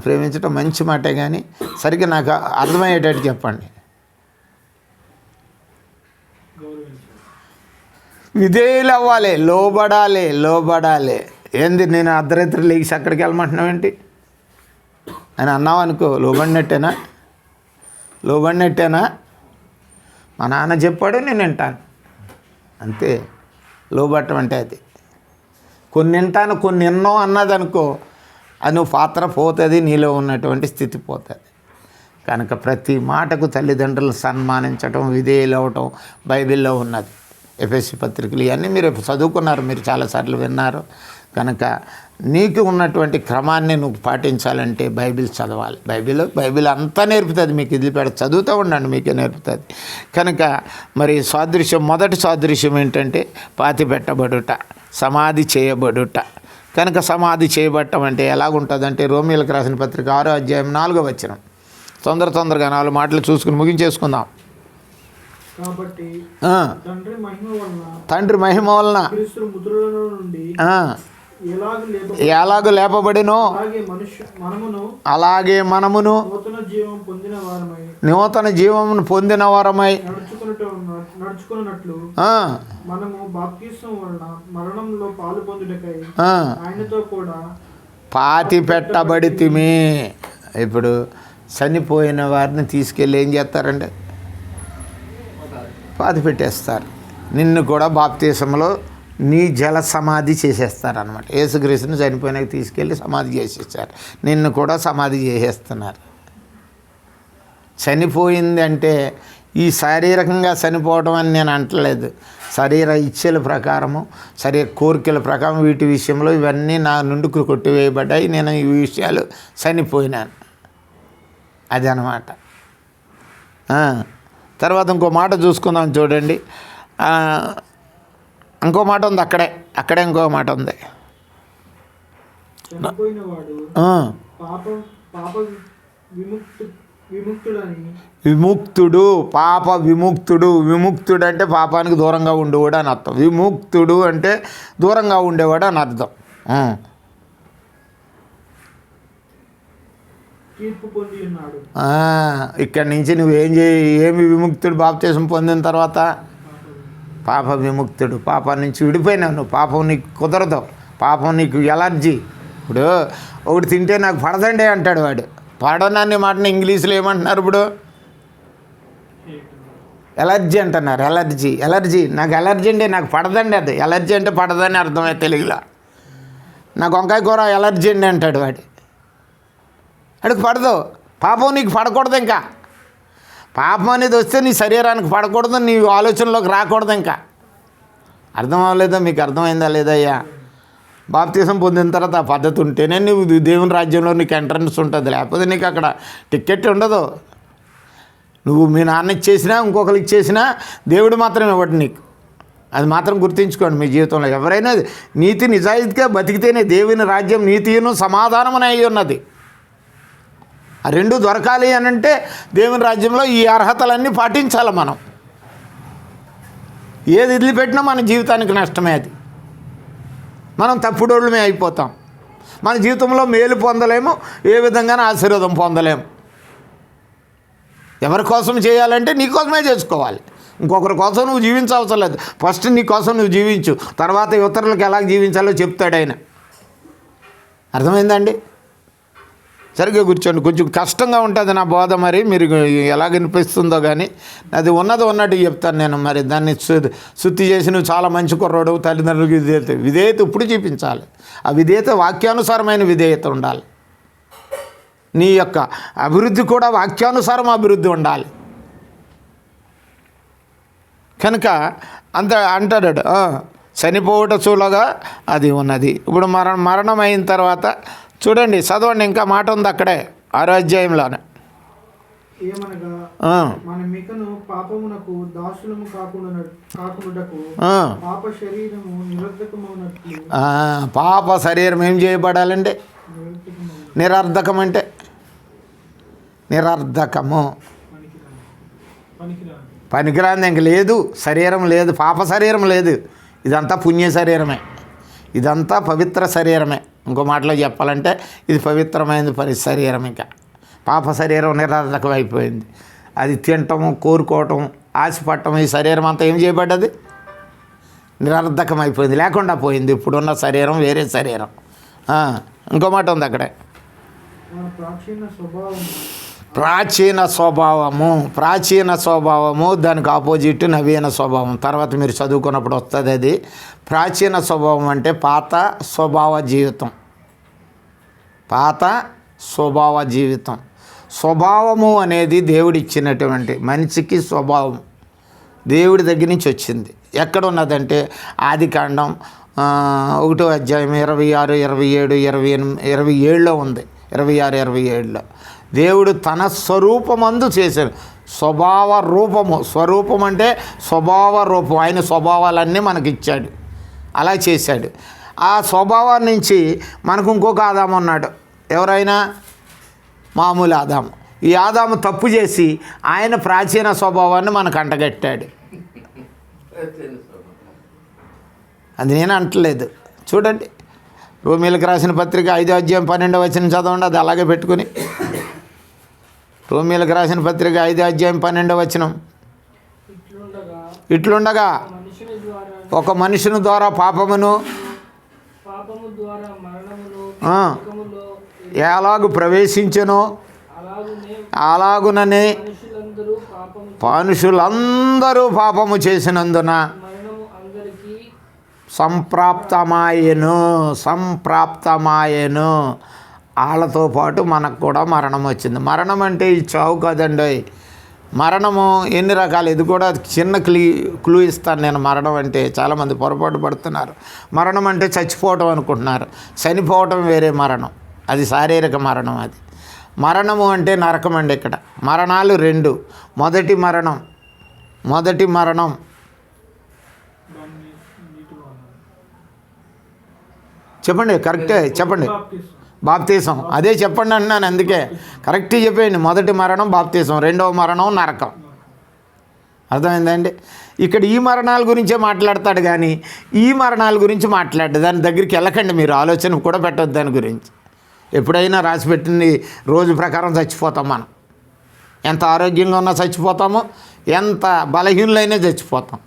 ప్రేమించటం మంచి మాటే, కానీ సరిగ్గా నాకు అర్థమయ్యేటట్టు చెప్పండి. విధేయులు అవ్వాలి, లోబడాలి. ఏంది నేను అర్ధరాత్రి లేచి అక్కడికి వెళ్ళమంటున్నావు ఏంటి అని అన్నావు అనుకో, లోబడినట్టేనా? మా నాన్న చెప్పాడు, నేను వింటాను, అంతే. లోబట్టం అంటే అది. కొన్ని వింటాను, కొన్ని విన్నావు అన్నది అనుకో, అది నువ్వు పాత్ర పోతుంది, నీలో ఉన్నటువంటి స్థితి పోతుంది. కనుక ప్రతి మాటకు తల్లిదండ్రులు సన్మానించటం, విధేయులు అవ్వటం బైబిల్లో ఉన్నది. ఎఫెసీ పత్రికలు ఇవన్నీ మీరు చదువుకున్నారు, మీరు చాలాసార్లు విన్నారు. కనుక నీకు ఉన్నటువంటి క్రమాన్ని నువ్వు పాటించాలంటే బైబిల్ చదవాలి. బైబిల్ అంతా నేర్పుతుంది మీకు. ఇది చదువుతూ ఉండండి, మీకే నేర్పుతుంది. కనుక మరి మొదటి సాదృశ్యం ఏంటంటే పాతి పెట్టబడుట, సమాధి చేయబడుట. కనుక సమాధి చేయబట్టం అంటే ఎలాగుంటుందంటే రోమీయులకు రాసిన పత్రిక 6వ అధ్యాయం 4వ వచనం. తొందరగా 4 మాటలు చూసుకుని ముగించేసుకుందాం. కాబట్టి తండ్రి మహిమ వలన ఎలాగూ లేపబడినో అలాగే మనమును నూతన జీవమును పొందిన వారమై పాతి పెట్టబడితిమి. ఇప్పుడు చనిపోయిన వారిని తీసుకెళ్ళి ఏం చేస్తారంటే పాతి పెట్టేస్తారు. నిన్ను కూడా బాప్తీసంలో నీ జల సమాధి చేసేస్తారనమాట. యేసుక్రీస్తుని చనిపోయినాక తీసుకెళ్ళి సమాధి చేసేస్తారు. నిన్ను కూడా సమాధి చేసేస్తున్నారు. చనిపోయింది అంటే ఈ శారీరకంగా చనిపోవడం అని నేను అంటలేదు. శరీర ఇచ్ఛల ప్రకారము, శరీర కోరికల ప్రకారం వీటి విషయంలో ఇవన్నీ నా నుండి కొట్టివేయబడ్డాయి. నేను ఈ విషయాలు చనిపోయినాను, అది అన్నమాట. తర్వాత ఇంకో మాట చూసుకుందాం, చూడండి. ఇంకో మాట ఉంది, అక్కడే ఇంకో మాట ఉంది. విముక్తుడు, పాప విముక్తుడు. విముక్తుడు అంటే పాపానికి దూరంగా ఉండేవాడు అని అర్థం. విముక్తుడు అంటే దూరంగా ఉండేవాడు అని అర్థం. ఇక్కడి నుంచి ఏమి విముక్తుడు బాప్తిసం పొందిన తర్వాత? పాప విముక్తుడు. పాపం నుంచి విడిపోయినావు నువ్వు. పాపం నీకు కుదరదు, పాపం నీకు ఎలర్జీ. ఇప్పుడు ఒకటి తింటే నాకు పడదండి అంటాడు వాడు. పడనని మాటని ఇంగ్లీష్లో ఏమంటున్నారు ఇప్పుడు? ఎలర్జీ అంటున్నారు. ఎలర్జీ నాకు ఎలర్జీ అండి, నాకు పడదండి. అది ఎలర్జీ అంటే పడదని అర్థమే తెలుగులో. నాకు వంకాయ కూర ఎలర్జీ అండి అంటాడు వాడు. అడిగి పడదు. పాపం నీకు పడకూడదు. ఇంకా పాపం అనేది వస్తే నీ శరీరానికి పడకూడదు, నీ ఆలోచనలోకి రాకూడదు. ఇంకా అర్థం అవ్వలేదా? మీకు అర్థమైందా లేదా? అయ్యా, బాప్తీసం పొందిన తర్వాత ఆ పద్ధతి ఉంటేనే నువ్వు దేవుని రాజ్యంలో నీకు ఎంట్రన్స్ ఉంటుంది, లేకపోతే నీకు అక్కడ టికెట్ ఉండదు. నువ్వు మీ నాన్న ఇచ్చేసినా ఇంకొకరు ఇచ్చేసినా దేవుడు మాత్రం ఇవ్వడు నీకు. అది మాత్రం గుర్తుంచుకోండి. మీ జీవితంలో ఎవరైనా నీతి నిజాయితీగా బతికితేనే దేవుని రాజ్యం నీతిను సమాధానమని అయి ఉన్నది. ఆ రెండు దొరకాలి అని అంటే దేవుని రాజ్యంలో ఈ అర్హతలన్నీ పాటించాలి. మనం ఏది వదిలిపెట్టినా మన జీవితానికి నష్టమే. అది మనం తప్పుడోళ్ళమే అయిపోతాం. మన జీవితంలో మేలు పొందలేము, ఏ విధంగానూ ఆశీర్వాదం పొందలేము. ఎవరి కోసం చేయాలంటే నీ కోసమే చేసుకోవాలి. ఇంకొకరి కోసం నువ్వు జీవించవసరం లేదు. ఫస్ట్ నీ కోసం నువ్వు జీవించు, తర్వాత ఇతరులకు ఎలా జీవించాలో చెప్తాడు ఆయన. అర్థమైందండి? సరిగ్గా కూర్చోండి. కొంచెం కష్టంగా ఉంటుంది నా బోధ, మరి మీరు ఎలా వినిపిస్తుందో కానీ అది ఉన్నట్టు చెప్తాను నేను. మరి దాన్ని శుద్ధి చేసి నువ్వు చాలా మంచి కుర్రోడు, తల్లిదండ్రులకు విధేయత ఇప్పుడు చూపించాలి. ఆ విధేయత వాక్యానుసారమైన విధేయత ఉండాలి. నీ యొక్క అభివృద్ధి కూడా వాక్యానుసారం అభివృద్ధి ఉండాలి. కనుక అంటాడు చనిపోవుట చూలగా అది ఉన్నది. ఇప్పుడు మరణం అయిన తర్వాత చూడండి, చదవండి, ఇంకా మాట ఉంది అక్కడే 6వ అధ్యాయంలోనే. ఏమనగా మన మికను పాపమునకు దాసులము కాకుండాకు పాప శరీరము నిరర్ధకమవునట్లు. పాప శరీరం ఏం చేయబడాలండి? నిరర్ధకం అంటే నిరర్ధకము, పనికిరాంది, ఇంక లేదు, శరీరం లేదు, పాప శరీరం లేదు. ఇదంతా పుణ్య శరీరమే, ఇదంతా పవిత్ర శరీరమే. ఇంకో మాటలో చెప్పాలంటే ఇది పవిత్రమైన శరీరం. ఇంకా పాప శరీరం నిరర్ధకం అయిపోయింది. అది తినటము, కోరుకోవటం, ఆశపడటం, ఈ శరీరం అంతా ఏం చేయబడ్డది? నిరర్ధకం అయిపోయింది, లేకుండా పోయింది. ఇప్పుడున్న శరీరం వేరే శరీరం. ఇంకో మాట ఉంది అక్కడే, ప్రాచీన స్వభావము, దానికి ఆపోజిట్ నవీన స్వభావం. తర్వాత మీరు చదువుకున్నప్పుడు వస్తుంది అది. ప్రాచీన స్వభావం అంటే పాత స్వభావ జీవితం, పాత స్వభావ జీవితం. స్వభావము అనేది దేవుడిచ్చినటువంటి మనిషికి స్వభావం దేవుడి దగ్గర నుంచి వచ్చింది. ఎక్కడ ఉన్నదంటే ఆదికాండం 1వ అధ్యాయం 26, 27, 27లో ఉంది. 26, 27లో దేవుడు తన స్వరూపమందు చేశాడు. స్వభావ రూపము, స్వరూపం అంటే స్వభావ రూపం. ఆయన స్వభావాలన్నీ మనకిచ్చాడు, అలా చేశాడు. ఆ స్వభావం నుంచి మనకు ఇంకొక ఆదాము ఉన్నాడు. ఎవరైనా మామూలు ఆదాము. ఈ ఆదాము తప్పు చేసి ఆయన ప్రాచీన స్వభావాన్ని మనకు అంటగట్టాడు. అది నేను అంటలేదు. చూడండి, రోమీలకు రాసిన పత్రిక 5వ అధ్యాయం 12వ వచనం చదవండి. అది అలాగే పెట్టుకుని, రోమీలకు రాసిన పత్రిక 5వ అధ్యాయం 12వ వచనం. ఇట్లుండగా ఒక మనుషుని ద్వారా పాపమును ఎలాగు ప్రవేశించెనో అలాగుననే మనుషులందరూ పాపము చేసినందున సంప్రాప్తమాయెను. వాళ్ళతో పాటు మనకు కూడా మరణం వచ్చింది. మరణం అంటే ఈ చావు కదండి. మరణము ఎన్ని రకాలు, ఇది కూడా చిన్న క్లూ ఇస్తాను నేను. మరణం అంటే చాలామంది పొరపాటు పడుతున్నారు. మరణం అంటే చచ్చిపోవటం అనుకుంటున్నారు. చనిపోవటం వేరే మరణం, అది శారీరక మరణం. అది మరణము అంటే నరకం అండి. ఇక్కడ మరణాలు 2. మొదటి మరణం చెప్పండి, కరెక్టే చెప్పండి. బాప్తీసం, అదే చెప్పండి అంటున్నాను, అందుకే కరెక్ట్ చెప్పేయండి. మొదటి మరణం బాప్తీసం, రెండవ మరణం నరకం. అర్థమైందండి? ఇక్కడ ఈ మరణాల గురించే మాట్లాడతాడు కానీ ఈ మరణాల గురించి మాట్లాడు. దాని దగ్గరికి వెళ్ళకండి, మీరు ఆలోచన కూడా పెట్టద్దు దాని గురించి. ఎప్పుడైనా రాసిపెట్టింది రోజు ప్రకారం చచ్చిపోతాం మనం. ఎంత ఆరోగ్యంగా ఉన్నా చచ్చిపోతాము, ఎంత బలహీనులైనా చచ్చిపోతాం.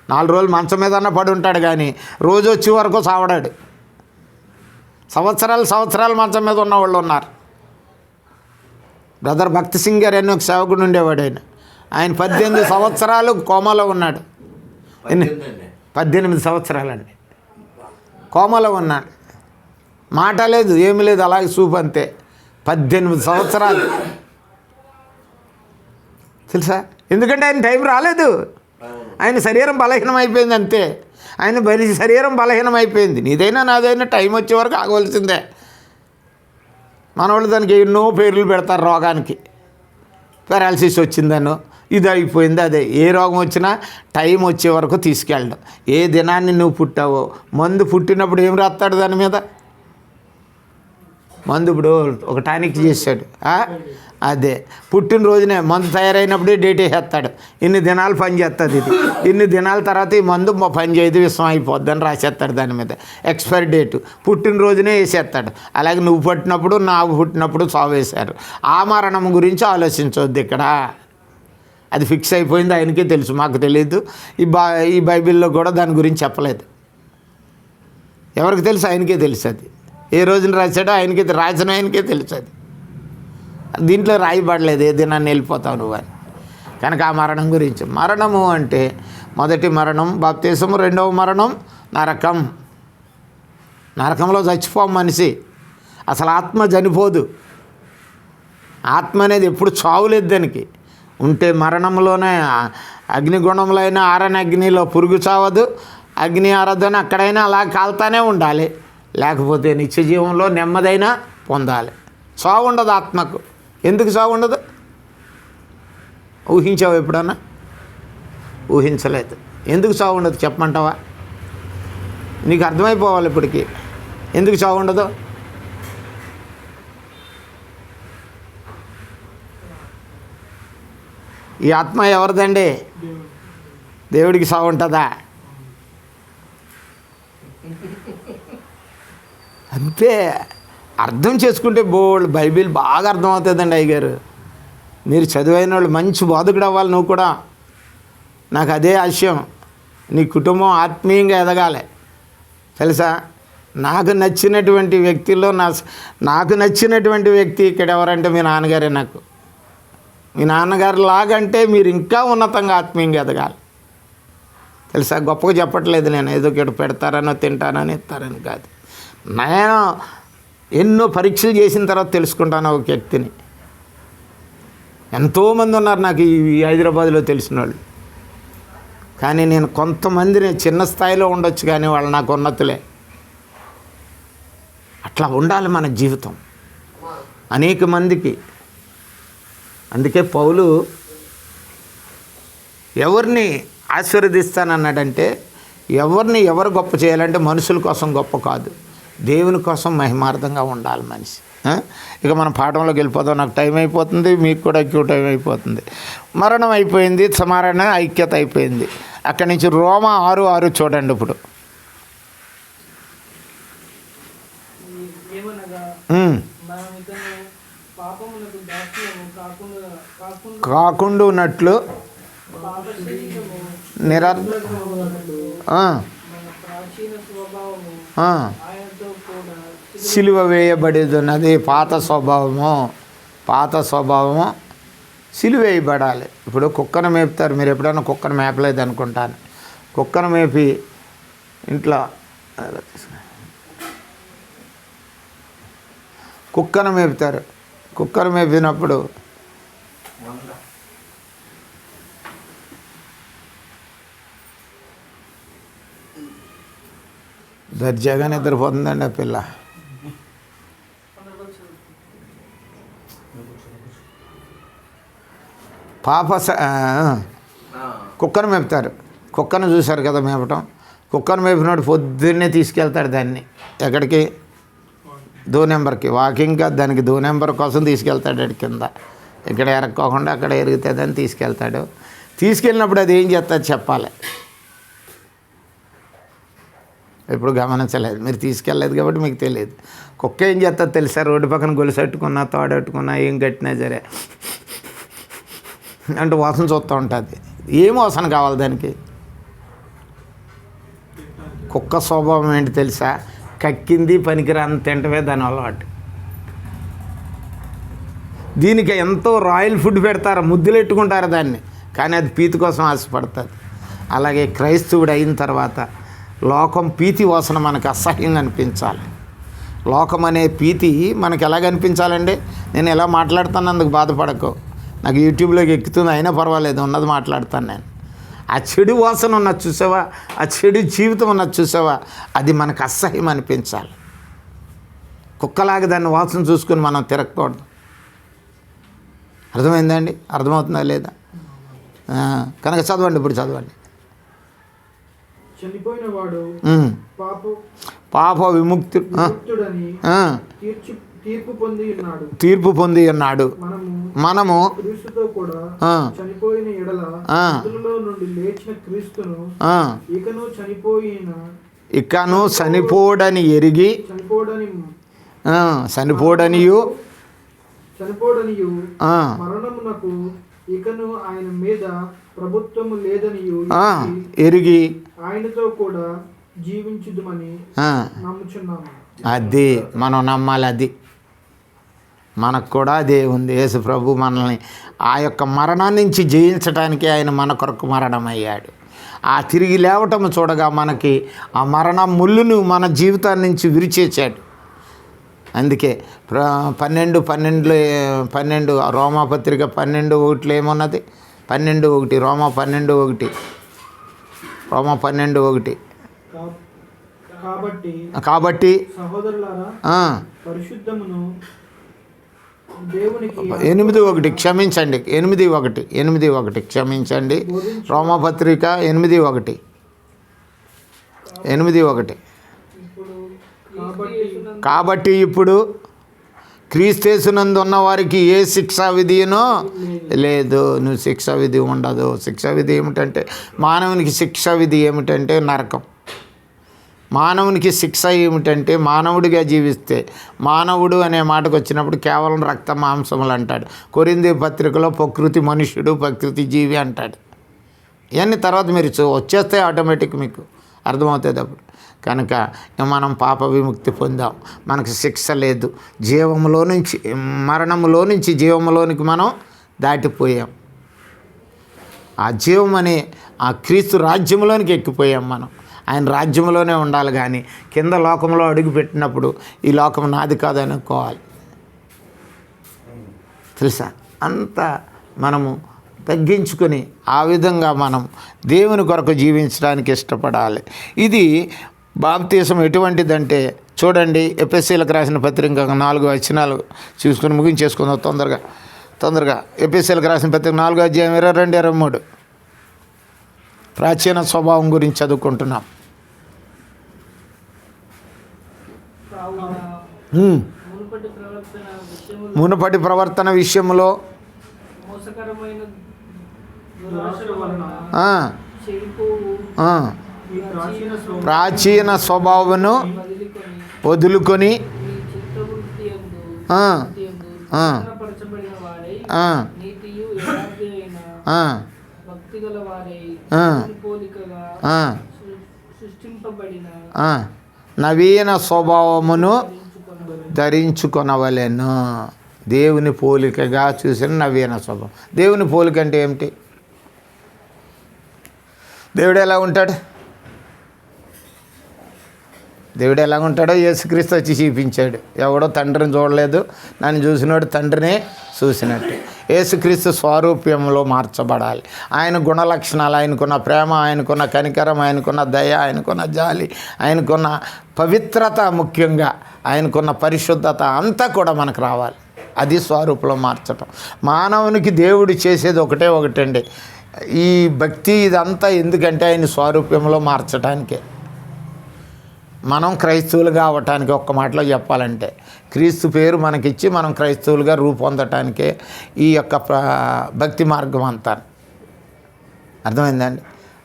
4 రోజులు మంచం మీద పడి ఉంటాడు కానీ రోజు వచ్చే వరకు సావడాడు. సంవత్సరాలు మంచం మీద ఉన్నవాళ్ళు ఉన్నారు. బ్రదర్ భక్తి సింగ్ గారు ఒక సేవకుడు ఉండేవాడు. ఆయన 18 సంవత్సరాలు కోమాలో ఉన్నాడు. 18 సంవత్సరాలండి కోమాలో ఉన్నాడు. మాట లేదు, ఏమి లేదు, అలాగే చూపు అంతే. 18 సంవత్సరాలు తెలుసా? ఎందుకంటే ఆయన టైం రాలేదు. ఆయన శరీరం బలహీనం అయిపోయింది అంతే. ఆయన శరీరం బలహీనం అయిపోయింది. నీదైనా నాదైనా టైం వచ్చే వరకు ఆగవలసిందే. మనవాళ్ళు దానికి ఎన్నో పేర్లు పెడతారు రోగానికి. పారాలసిస్ వచ్చిందనో, ఇది అయిపోయింది, అదే. ఏ రోగం వచ్చినా టైం వచ్చే వరకు తీసుకెళ్ళడం. ఏ దినాన్ని నువ్వు పుట్టావో, మందు పుట్టినప్పుడు ఏం రాస్తాడు దాని మీద? మందు ఇప్పుడు ఒక టానిక్ చేశాడు, అదే పుట్టినరోజునే మందు తయారైనప్పుడే డేట్ వేసేస్తాడు. ఇన్ని దినాలు పని చేస్తుంది ఇది, ఇన్ని దినాల తర్వాత ఈ మందు పని చేయదు, విషం అయిపోద్ది అని రాసేస్తాడు దాని మీద ఎక్స్పైరీ డేటు. పుట్టినరోజునే వేసేస్తాడు. అలాగే నువ్వు పుట్టినప్పుడు నాకు పుట్టినప్పుడు చావు వేశారు. ఆ మరణం గురించి ఆలోచించవద్దు ఇక్కడ. అది ఫిక్స్ అయిపోయింది, ఆయనకే తెలుసు, మాకు తెలియదు. ఈ బైబిల్లో కూడా దాని గురించి చెప్పలేదు. ఎవరికి తెలుసు? ఆయనకే తెలుసు. అది ఏ రోజున రాశాడో ఆయనకే, రాసిన ఆయనకే తెలుసు. అది దీంట్లో రాయబడలేదు ఏ దినాన్ని వెళ్ళిపోతావు నువ్వు అని. కనుక ఆ మరణం గురించి, మరణము అంటే మొదటి మరణం బాప్తీసము, రెండవ మరణం నరకం. నరకంలో చచ్చిపోం మనిషి. అసలు ఆత్మ చనిపోదు. ఆత్మ అనేది ఎప్పుడు చావులేదు దానికి. ఉంటే మరణంలోనే అగ్నిగుణంలో అయినా ఆరని అగ్నిలో పురుగు చావదు, అగ్ని ఆరాధన అక్కడైనా అలా కాలుతానే ఉండాలి, లేకపోతే నిత్య జీవంలో నెమ్మదైనా పొందాలి. సావు ఉండదు ఆత్మకు. ఎందుకు సావు ఉండదు? ఊహించావు ఎప్పుడన్నా? ఊహించలేదు. ఎందుకు సావు ఉండదు చెప్పమంటావా? నీకు అర్థమైపోవాలి ఇప్పటికి ఎందుకు చావు ఉండదు. ఈ ఆత్మ ఎవరిదండి? దేవుడికి సావు ఉంటుందా? అంతే. అర్థం చేసుకుంటే బోల్డ్ బైబిల్ బాగా అర్థమవుతుందండి అయ్యగారు. మీరు చదువైన వాళ్ళు మంచి బోధకుడు అవ్వాలి. నువ్వు కూడా. నాకు అదే ఆశయం. నీ కుటుంబం ఆత్మీయంగా ఎదగాలి. తెలుసా, నాకు నచ్చినటువంటి వ్యక్తుల్లో నాకు నచ్చినటువంటి వ్యక్తి ఇక్కడ ఎవరంటే మీ నాన్నగారే. నాకు మీ నాన్నగారు లాగంటే మీరు ఇంకా ఉన్నతంగా ఆత్మీయంగా ఎదగాలి. తెలుసా, గొప్పగా చెప్పట్లేదు నేను, ఏదో ఇక్కడ పెడతారనో తింటానని ఇస్తారని కాదు. నేను ఎన్నో పరీక్షలు చేసిన తర్వాత తెలుసుకుంటాను ఒక వ్యక్తిని. ఎంతోమంది ఉన్నారు నాకు ఈ హైదరాబాద్లో తెలిసిన వాళ్ళు. కానీ నేను కొంతమందిని చిన్న స్థాయిలో ఉండొచ్చు, కానీ వాళ్ళు నాకు ఉన్నతులే. అట్లా ఉండాలి మన జీవితం అనేక మందికి. అందుకే పౌలు ఎవరిని ఆశీర్వదిస్తానన్నాడంటే, ఎవరు గొప్ప చేయాలంటే మనుషుల కోసం గొప్ప కాదు, దేవుని కోసం మహిమార్థంగా ఉండాలి మనిషి. ఇక మనం పాఠంలోకి వెళ్ళిపోతాం. నాకు టైం అయిపోతుంది, మీకు కూడా ఎక్కువ టైం అయిపోతుంది. మరణం అయిపోయింది, సమారణ ఐక్యత అయిపోయింది. అక్కడి నుంచి రోమా 6:6 చూడండి. ఇప్పుడు కాకుండా ఉన్నట్లు సిలువ వేయబడేది ఉన్నది. పాత స్వభావము సిలువ వేయబడాలి. ఇప్పుడు కుక్కను మేపుతారు. మీరు ఎప్పుడైనా కుక్కను మేపలేదు అనుకుంటాను. కుక్కను మేపి ఇంట్లో కుక్కను మేపుతారు. కుక్కను మేపినప్పుడు దర్జాగా నిద్రపోతుందండి ఆ పిల్ల. కుక్కను మేపుతారు. కుక్కను చూశారు కదా మేపటం. కుక్కను మేపినోడు పొద్దున్నే తీసుకెళ్తాడు దాన్ని. ఎక్కడికి? 2 నెంబర్కి. వాకింగ్గా దానికి 2 నెంబర్ కోసం తీసుకెళ్తాడు. అటు కింద ఇక్కడ ఎరక్కోకుండా అక్కడ ఎరుగుతుందని తీసుకెళ్తాడు. తీసుకెళ్ళినప్పుడు అది ఏం చేస్తుంది చెప్పాలి. ఎప్పుడు గమనించలేదు, మీరు తీసుకెళ్ళలేదు కాబట్టి మీకు తెలియదు. కుక్క ఏం చేస్తుంది తెలుసా? రోడ్డు పక్కన గొలుసెట్టుకున్నా, తోడెట్టుకున్నా, ఏం కట్టినా సరే అంటే వాసన చూస్తూ ఉంటుంది. ఏం వాసన కావాలి దానికి? కుక్క స్వభావం ఏంటి తెలుసా? కక్కింది పనికిరాని తింటమే దాని అలవాటు. దీనికి ఎంతో రాయల్ ఫుడ్ పెడతారు, ముద్దులు ఎట్టుకుంటారు దాన్ని, కానీ అది పీతి కోసం ఆశపడుతుంది. అలాగే క్రైస్తవుడు అయిన తర్వాత లోకం పీతి వాసన మనకు అసహ్యంగా అనిపించాలి. లోకం అనే పీతి మనకు ఎలాగ అనిపించాలండి? నేను ఎలా మాట్లాడుతున్నందుకు బాధపడకు, నాకు యూట్యూబ్లోకి ఎక్కుతుంది, అయినా పర్వాలేదు, ఉన్నది మాట్లాడతాను నేను. ఆ చెడు వాసన ఉన్నది చూసావా, ఆ చెడు జీవితం ఉన్నది చూసావా, అది మనకు అసహ్యం అనిపించాలి. కుక్కలాగా దాన్ని వాసన చూసుకొని మనం తిరగకూడదు. అర్థమైందండి? అర్థమవుతుందా లేదా? కనుక చదవండి, ఇప్పుడు చదవండి. చనిపోయిన వాడు పాప విముక్తుడని తీర్పు పొంది ఉన్నాడు. మనము క్రీస్తుతో కూడా చనిపోయిన ఎడల మృతులలో నుండి లేచిన క్రీస్తును ఇకను చనిపోడని ఎరిగి చనిపోడనియు మరణమునకు ఇకను ఆయన మీద ప్రభుత్వము లేదనియు ఎరిగి ఆయనతో కూడా జీవించుదుమని నమ్ముచున్నాము. అది మనం నమ్మాలి. అది మనకు కూడా అదే ఉంది. యేసు ప్రభు మనల్ని ఆ యొక్క మరణాన్ని నుంచి జయించడానికి ఆయన మన కొరకు మరణమయ్యాడు. ఆ తిరిగి లేవటం చూడగా మనకి ఆ మరణ ముళ్ళును మన జీవితాన్ని నుంచి విరిచేశాడు. అందుకే 12 రోమాపత్రిక 12:1 ఏమున్నది? 12:1 రోమా 12:1 కాబట్టి సహోదరులారా, ఆ, పరిశుద్ధమును దేవునికి 8:1 క్షమించండి, 8:1 క్షమించండి. రోమపత్రిక 8:1 కాబట్టి ఇప్పుడు క్రీస్తేసునందు ఉన్న వారికి ఏ శిక్షా విధినో లేదు. నువ్వు శిక్షా విధి ఉండదు. శిక్షా విధి ఏమిటంటే, మానవునికి శిక్షా విధి ఏమిటంటే నరకం. మానవునికి శిక్ష ఏమిటంటే, మానవుడిగా జీవిస్తే, మానవుడు అనే మాటకు వచ్చినప్పుడు కేవలం రక్త మాంసములు అంటాడు. కొరింథీ పత్రికలో ప్రకృతి మనుష్యుడు, ప్రకృతి జీవి అంటాడు. ఇవన్నీ తర్వాత మీరు వచ్చేస్తే ఆటోమేటిక్ మీకు అర్థమవుతుంది అప్పుడు. కనుక మనం పాప విముక్తి పొందాం, మనకు శిక్ష లేదు. జీవములో నుంచి, మరణములో నుంచి జీవములోనికి మనం దాటిపోయాం. ఆ జీవం అనే ఆ క్రీస్తు రాజ్యంలోనికి ఎక్కిపోయాం మనం. ఆయన రాజ్యంలోనే ఉండాలి, కానీ కింద లోకంలో అడుగు పెట్టినప్పుడు ఈ లోకం నాది కాదు అనుకోవాలి. తెలుసా? అంత మనము తగ్గించుకొని ఆ విధంగా మనం దేవుని కొరకు జీవించడానికి ఇష్టపడాలి. ఇది బాప్తీసం ఎటువంటిదంటే చూడండి, ఎఫెసీలకు రాసిన పత్రిక 4 వచనాలు చూసుకొని ముగించేసుకుందాం తొందరగా. ఎఫెసీలకు రాసిన పత్రిక 4వ అధ్యాయం 22, 23 ప్రాచీన స్వభావం గురించి చదువుకుంటున్నాం. మునుపటి ప్రవర్తన విషయంలో ప్రాచీన స్వభావమును వదులుకొని నవీన స్వభావమును ధరించుకొనవలెను. దేవుని పోలికగా చూసిన నవీన స్వభావం. దేవుని పోలిక అంటే ఏమిటి? దేవుడు ఎలా ఉంటాడు? దేవుడు ఎలా ఉంటాడో యేసుక్రీస్తు వచ్చి చూపించాడు. ఎవడో తండ్రిని చూడలేదు, నన్ను చూసినాడు తండ్రిని చూసినట్టు. యేసుక్రీస్తు స్వరూప్యంలో మార్చబడాలి. ఆయన గుణలక్షణాలు, ఆయనకున్న ప్రేమ, ఆయనకున్న కనికరం, ఆయనకున్న దయ, ఆయనకున్న జాలి, ఆయనకున్న పవిత్రత, ముఖ్యంగా ఆయనకున్న పరిశుద్ధత అంతా కూడా మనకు రావాలి. అది స్వరూపంలో మార్చటం. మానవునికి దేవుడు చేసేది ఒకటండి, ఈ భక్తి ఇదంతా ఎందుకంటే ఆయన స్వరూప్యంలో మార్చడానికే. మనం క్రైస్తవులుగా అవ్వటానికి ఒక్క మాటలో చెప్పాలంటే, క్రీస్తు పేరు మనకిచ్చి మనం క్రైస్తవులుగా రూపొందటానికే ఈ యొక్క భక్తి మార్గం అంతా. అర్థమైందండి?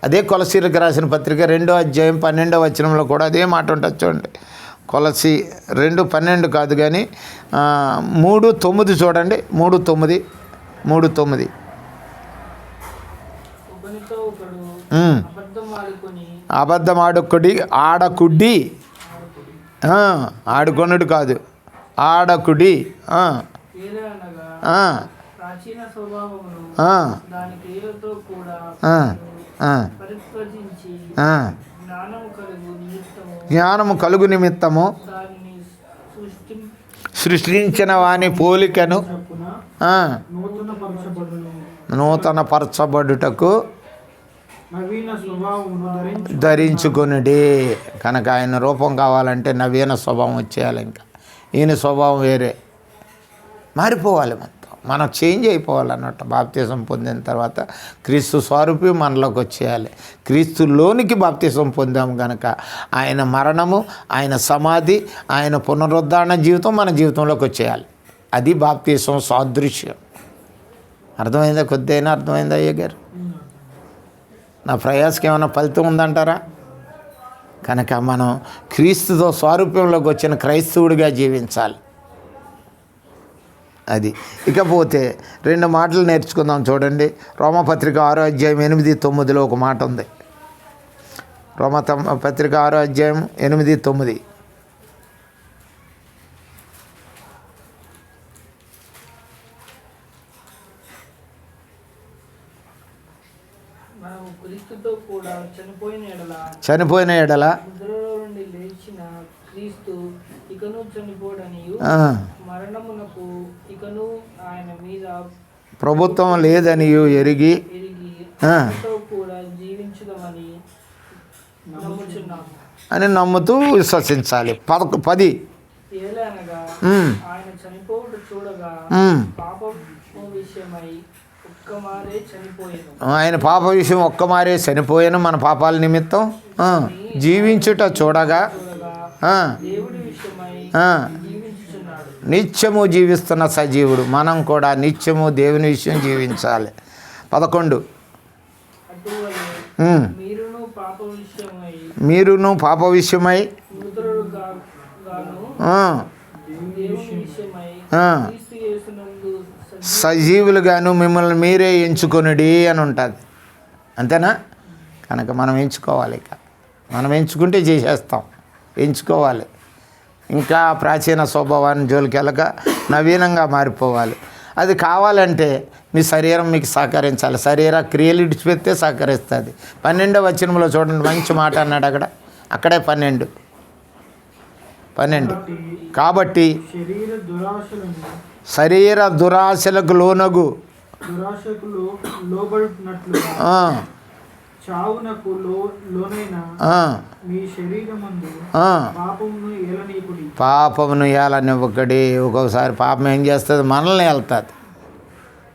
అదే కొలసీలకు రాసిన పత్రిక 2వ అధ్యాయం 12వ వచనంలో కూడా అదే మాట ఉంటుంది. చూడండి, కొలసి 2:12 కాదు కానీ 3:9 చూడండి. 3:9 ఆడకుడి ఆడుకొనుడు కాదు, ఆడకుడి జ్ఞానము కలుగు నిమిత్తము సృష్టించిన వాని పోలికను నూతన పరచబడుటకు ధరించుకొనుడి. కనుక ఆయన రూపం కావాలంటే నవీన స్వభావం వచ్చేయాలి. ఇంకా ఈయన స్వభావం వేరే మారిపోవాలి, మనం చేంజ్ అయిపోవాలన్నట్టు. బాప్తిజం పొందిన తర్వాత క్రీస్తు స్వరూపి మనలోకి వచ్చేయాలి. క్రీస్తులోనికి బాప్తిజం పొందాము కనుక ఆయన మరణము, ఆయన సమాధి, ఆయన పునరుద్ధరణ జీవితం మన జీవితంలోకి వచ్చేయాలి. అది బాప్తిజం సాదృశ్యం. అర్థమైందా? కొద్దిగా అర్థమైందా అయ్య గారు? నా ప్రయాసకి ఏమైనా ఫలితం ఉందంటారా? కనుక మనం క్రీస్తుతో స్వారూప్యంలోకి వచ్చిన క్రైస్తవుడిగా జీవించాలి. అది. ఇకపోతే 2 మాటలు నేర్చుకుందాం. చూడండి, రోమపత్రిక 6వ అధ్యాయం 8-9 ఒక మాట ఉంది. రోమపత్రిక 6వ అధ్యాయం 8-9. చనిపోయిన ఎడల ప్రభుత్వం లేదని ఎరిగి నమ్ముచున్నాము. అని నమ్ముతూ విశ్వసించాలి. 10 ఏలనగా ఉమ్, ఆయన చనిపోవుట చూడగా ఉమ్. పాపము విషయమై ఒక్కమారే చనిపోయెను. ఆయన పాప విషయం ఒక్కమారే చనిపోయాను మన పాపాల నిమిత్తం. జీవించుట చూడగా ఆ, దేవుడి విషయమై ఆ, జీవించుచున్నాడు. నిత్యము జీవిస్తున్న సజీవుడు. మనం కూడా నిత్యము దేవుని విషయం జీవించాలి. 11 అటువలే ఉమ్. మీరును పాప విషయమై మీరును పాప విషయమై మృతులు గాను ఆ, దేవుని విషయమై ఆ, క్రీస్తు యేసునందు సజీవులుగాను మిమ్మల్ని మీరే ఎంచుకొనుడి అని ఉంటుంది. అంతేనా? కనుక మనం ఎంచుకోవాలి. ఇక మనం ఎంచుకుంటే చేసేస్తాం. ఎంచుకోవాలి. ఇంకా ప్రాచీన స్వభావాన్ని జోలికెళ్ళక నవీనంగా మారిపోవాలి. అది కావాలంటే మీ శరీరం మీకు సహకరించాలి. శరీర క్రియలు ఇడిచిపెడితే సహకరిస్తుంది. 12వ వచనంలో చూడండి, మంచి మాట అన్నాడు అక్కడే 12 కాబట్టి శరీర దురాశలను శరీర దురాశలకు లోనగు దురాశకు లోబడినట్లుగా ఆ, చావునకు లోనైన ఆ, మీ శరీరమందు ఆ, పాపమును ఏలనీకుడి. పాపమును ఏలనివ్వకడి. ఒక్కొక్కసారి పాపం ఏం చేస్తుంది? మనల్ని ఏళ్తుంది.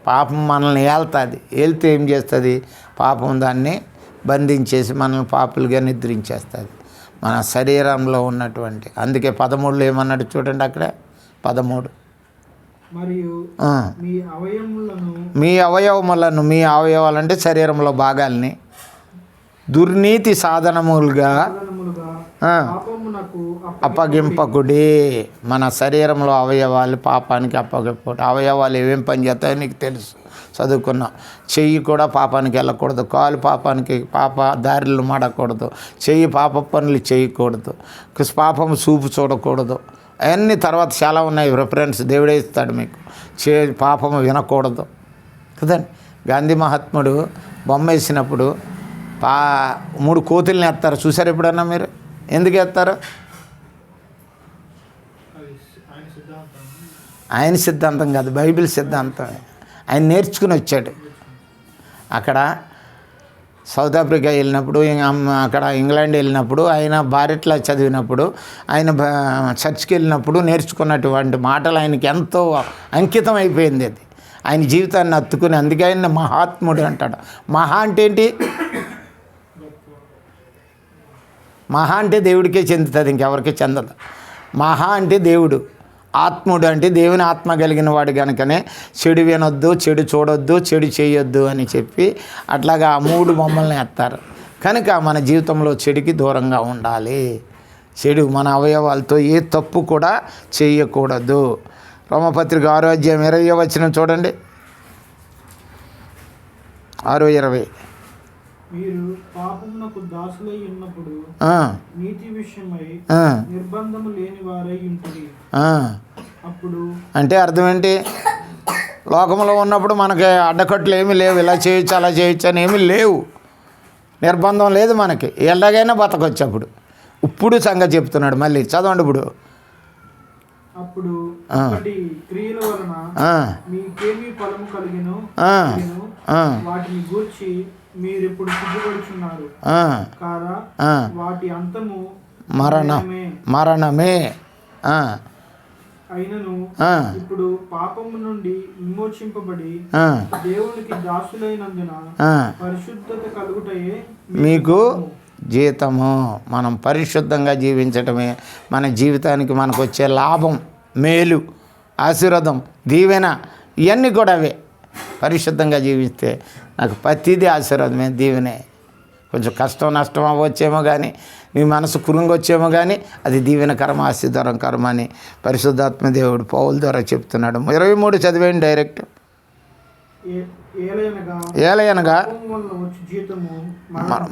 పాపం మనల్ని ఏళ్తుంది. ఏలితే ఏం చేస్తుంది? పాపం దాన్ని బంధించేసి మనల్ని పాపులుగా నిద్రించేస్తుంది. మన శరీరంలో ఉన్నటువంటి, అందుకే 13లో ఏమన్నాడు చూడండి, అక్కడే 13 మరియు ఆ, మీ అవయములను మీ అవయవములను, మీ అవయవాలంటే శరీరంలో భాగాల్ని దుర్నీతి సాధనములుగా సాధనములుగా ఆ, పాపమునకు అప్పగింపకుడి. మన శరీరంలో అవయవాలు పాపానికి అప్పగింపకూడదు. అవయవాలు ఏమేం పని చేస్తాయో నీకు తెలుసు, చదువుకున్నాం. చెయ్యి కూడా పాపానికి వెళ్ళకూడదు, కాలు పాపానికి పాప దారిలు మడకూడదు, చెయ్యి పాప పనులు చేయకూడదు, పాపం చూపు చూడకూడదు. అవన్నీ తర్వాత చాలా ఉన్నాయి రిఫరెన్స్, దేవుడే ఇస్తాడు మీకు. పాపము వినకూడదు కదండి. గాంధీ మహాత్ముడు బొమ్మ వేసినప్పుడు 3 కోతుల్ని ఎత్తారు. చూసారు ఎప్పుడన్నా మీరు? ఎందుకు ఎత్తారు? ఆయన సిద్ధాంతం కాదు, బైబిల్ సిద్ధాంతం. ఆయన నేర్చుకుని వచ్చాడు. అక్కడ సౌత్ ఆఫ్రికా వెళ్ళినప్పుడు, అక్కడ ఇంగ్లాండ్ వెళ్ళినప్పుడు, ఆయన బారెట్లా చదివినప్పుడు, ఆయన చర్చ్కి వెళ్ళినప్పుడు నేర్చుకున్నటువంటి మాటలు ఆయనకి ఎంతో అంకితం అయిపోయింది. అది ఆయన జీవితాన్ని అత్తుకుని, అందుకే ఆయన మహాత్ముడు అంటాడు. మహా అంటే ఏంటి? మహా అంటే దేవుడికే చెందుతుంది, ఇంకెవరికి చెందదు. మహా అంటే దేవుడు. ఆత్ముడు అంటే దేవుని ఆత్మ కలిగిన వాడు కనుకనే చెడు వినొద్దు, చెడు చూడొద్దు, చెడు చేయొద్దు అని చెప్పి అట్లాగా 3 బొమ్మల్ని ఎత్తారు. కనుక మన జీవితంలో చెడుకి దూరంగా ఉండాలి. చెడు మన అవయవాలతో ఏ తప్పు కూడా చేయకూడదు. రోమపత్రిక 6:20 వచనం చూడండి. 6:20 మీరు పాపమునకు దాసులై ఉన్నప్పుడు నీతి విషయమై నిర్బంధము లేని వారై ఉంటుంది. అప్పుడు అంటే అర్థం ఏంటి? లోకంలో ఉన్నప్పుడు మనకి అడ్డకట్లు ఏమీ లేవు, ఇలా చేయొచ్చు అలా చేయొచ్చు అని ఏమీ లేవు, నిర్బంధం లేదు మనకి. ఎలాగైనా బతకొచ్చు. ఇప్పుడు సంగతి చెప్తున్నాడు. మళ్ళీ చదవండి. అప్పుడు క్రియల వలన మీకేమీ ఫలము కలిగినో వాటిని గూర్చి మీరిప్పుడు సిగ్గుపడుచున్నారు కాదా? వాటి అంతము మరణమే. అయినను ఇప్పుడు పాపము నుండి విమోచింపబడి దేవునికి దాసులైనందున పరిశుద్ధత కలుగుటయే మీకు జీతము. మనం పరిశుద్ధంగా జీవించటమే మన జీవితానికి మనకు వచ్చే లాభం, మేలు, ఆశీర్వాదం, దీవెన, ఇవన్నీ కూడా అవే. పరిశుద్ధంగా జీవిస్తే నాకు ప్రతిదీ ఆశీర్వాదమే, దీవెనే. కొంచెం కష్టం నష్టం అవ్వచ్చేమో కానీ, మీ మనసు కురుంగొచ్చేమో కానీ అది దీవెనకరం, ఆశీర్వాదం కర్మ అని పరిశుద్ధాత్మ దేవుడు పౌలు ద్వారా చెప్తున్నాడు. 23 చదివేయండి డైరెక్ట్. ఏలయనగా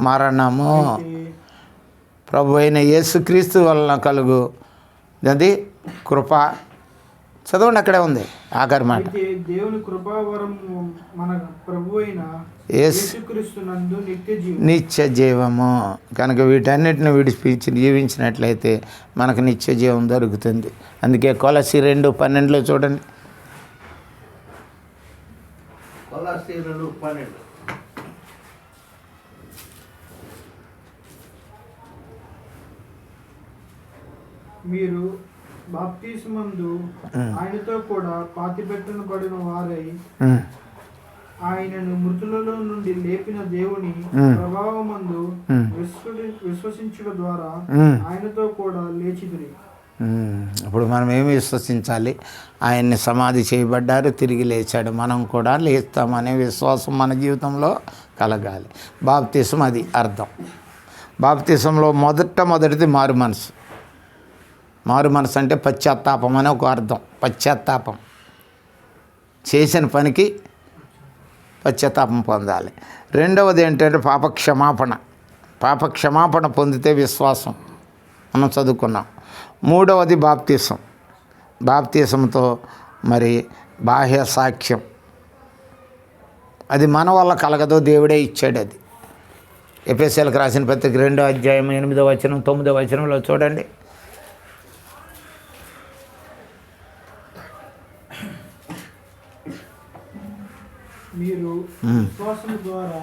మరణము ప్రభు అయిన యేసుక్రీస్తు వలన కలుగు అది కృప. చదవండి, అక్కడే ఉంది ఆఖరి మాట. దేవుని కృపావరం మన ప్రభు అయిన యేసుక్రీస్తునందు నిత్య జీవము. కనుక వీటన్నిటిని విడిపించి జీవించినట్లయితే మనకు నిత్య జీవం దొరుకుతుంది. అందుకే కొలసి 2:12 చూడండి. మీరు బాప్తిస్మందు ఆయనతో కూడా పాతిపెట్టబడిన వారై ఆయనను మృతులలో నుండి లేపిన దేవుని ప్రభావమందు విశ్వసించుట ద్వారా ఆయనతో కూడా లేచిదురి. ఇప్పుడు మనం ఏమి విశ్వసించాలి? ఆయన్ని సమాధి చేయబడ్డారు, తిరిగి లేచాడు, మనం కూడా లేస్తామనే విశ్వాసం మన జీవితంలో కలగాలి. బాప్తిసం అది అర్థం. బాప్తిసంలో మొదటిది మారు మనసు. మారు మనసు అంటే పశ్చాత్తాపం అని ఒక అర్థం. పశ్చాత్తాపం, చేసిన పనికి పశ్చాత్తాపం పొందాలి. రెండవది ఏంటంటే పాపక్షమాపణ పొందితే విశ్వాసం, మనం చదువుకున్నాం. మూడవది బాప్తిసం. బాప్తిసంతో మరి బాహ్య సాక్ష్యం, అది మన వల్ల కలగదో, దేవుడే ఇచ్చాడు. అది ఎఫెసీయులకు రాసిన పత్రిక 2వ అధ్యాయం 8వ వచనం 9వ వచనంలో చూడండి. మీరు విశ్వాసము ద్వారా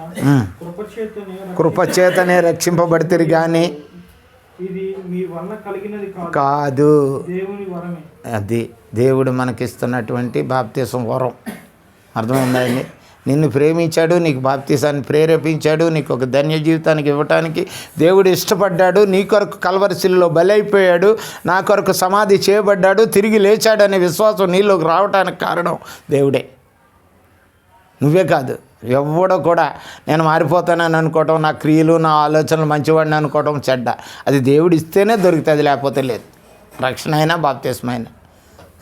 కృపచేతనే రక్షింపబడితిరి కానీ ఇది మీ వల్ల కలిగినది కాదు, దేవుని వరమే. అది దేవుడు మనకిస్తున్నటువంటి బాప్తిసం వరం. అర్థమైందండి? నిన్ను ప్రేమించాడు, నీకు బాప్తిసాన్ని ప్రేరేపించాడు, నీకు ఒక ధన్య జీవితానికి ఇవ్వటానికి దేవుడు ఇష్టపడ్డాడు. నీ కొరకు కల్వరిశిలలో బలైపోయాడు, నా కొరకు సమాధి చేయబడ్డాడు, తిరిగి లేచాడనే విశ్వాసం నీలోకి రావడానికి కారణం దేవుడే, నువ్వే కాదు. ఎవడో కూడా నేను మారిపోతానని అనుకోవటం, నా క్రియలు నా ఆలోచనలు మంచివాడిని అనుకోవటం చెడ్డ. అది దేవుడు ఇస్తేనే దొరుకుతుంది, లేకపోతే లేదు. రక్షణ అయినా బాప్తిస్మైనా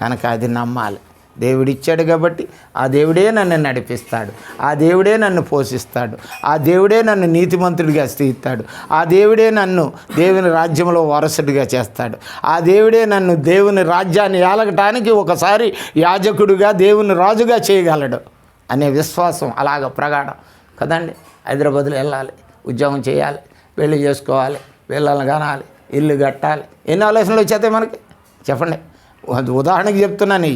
కనుక అది నమ్మాలి. దేవుడు ఇచ్చాడు కాబట్టి ఆ దేవుడే నన్ను నడిపిస్తాడు, ఆ దేవుడే నన్ను పోషిస్తాడు, ఆ దేవుడే నన్ను నీతిమంతుడిగా స్థిస్తాడు, ఆ దేవుడే నన్ను దేవుని రాజ్యంలో వారసుడిగా చేస్తాడు, ఆ దేవుడే నన్ను దేవుని రాజ్యాన్ని ఏలగటానికి ఒకసారి యాజకుడిగా దేవుని రాజుగా చేయగలడు అనే విశ్వాసం అలాగ ప్రగాఢం కదండి. హైదరాబాద్లో వెళ్ళాలి, ఉద్యోగం చేయాలి, పెళ్లి చేసుకోవాలి, పిల్లల్ని కనాలి, ఇల్లు కట్టాలి, ఎన్ని ఆలోచనలు వచ్చేస్తాయి మనకి చెప్పండి. ఉదాహరణకి చెప్తున్నాను, నీ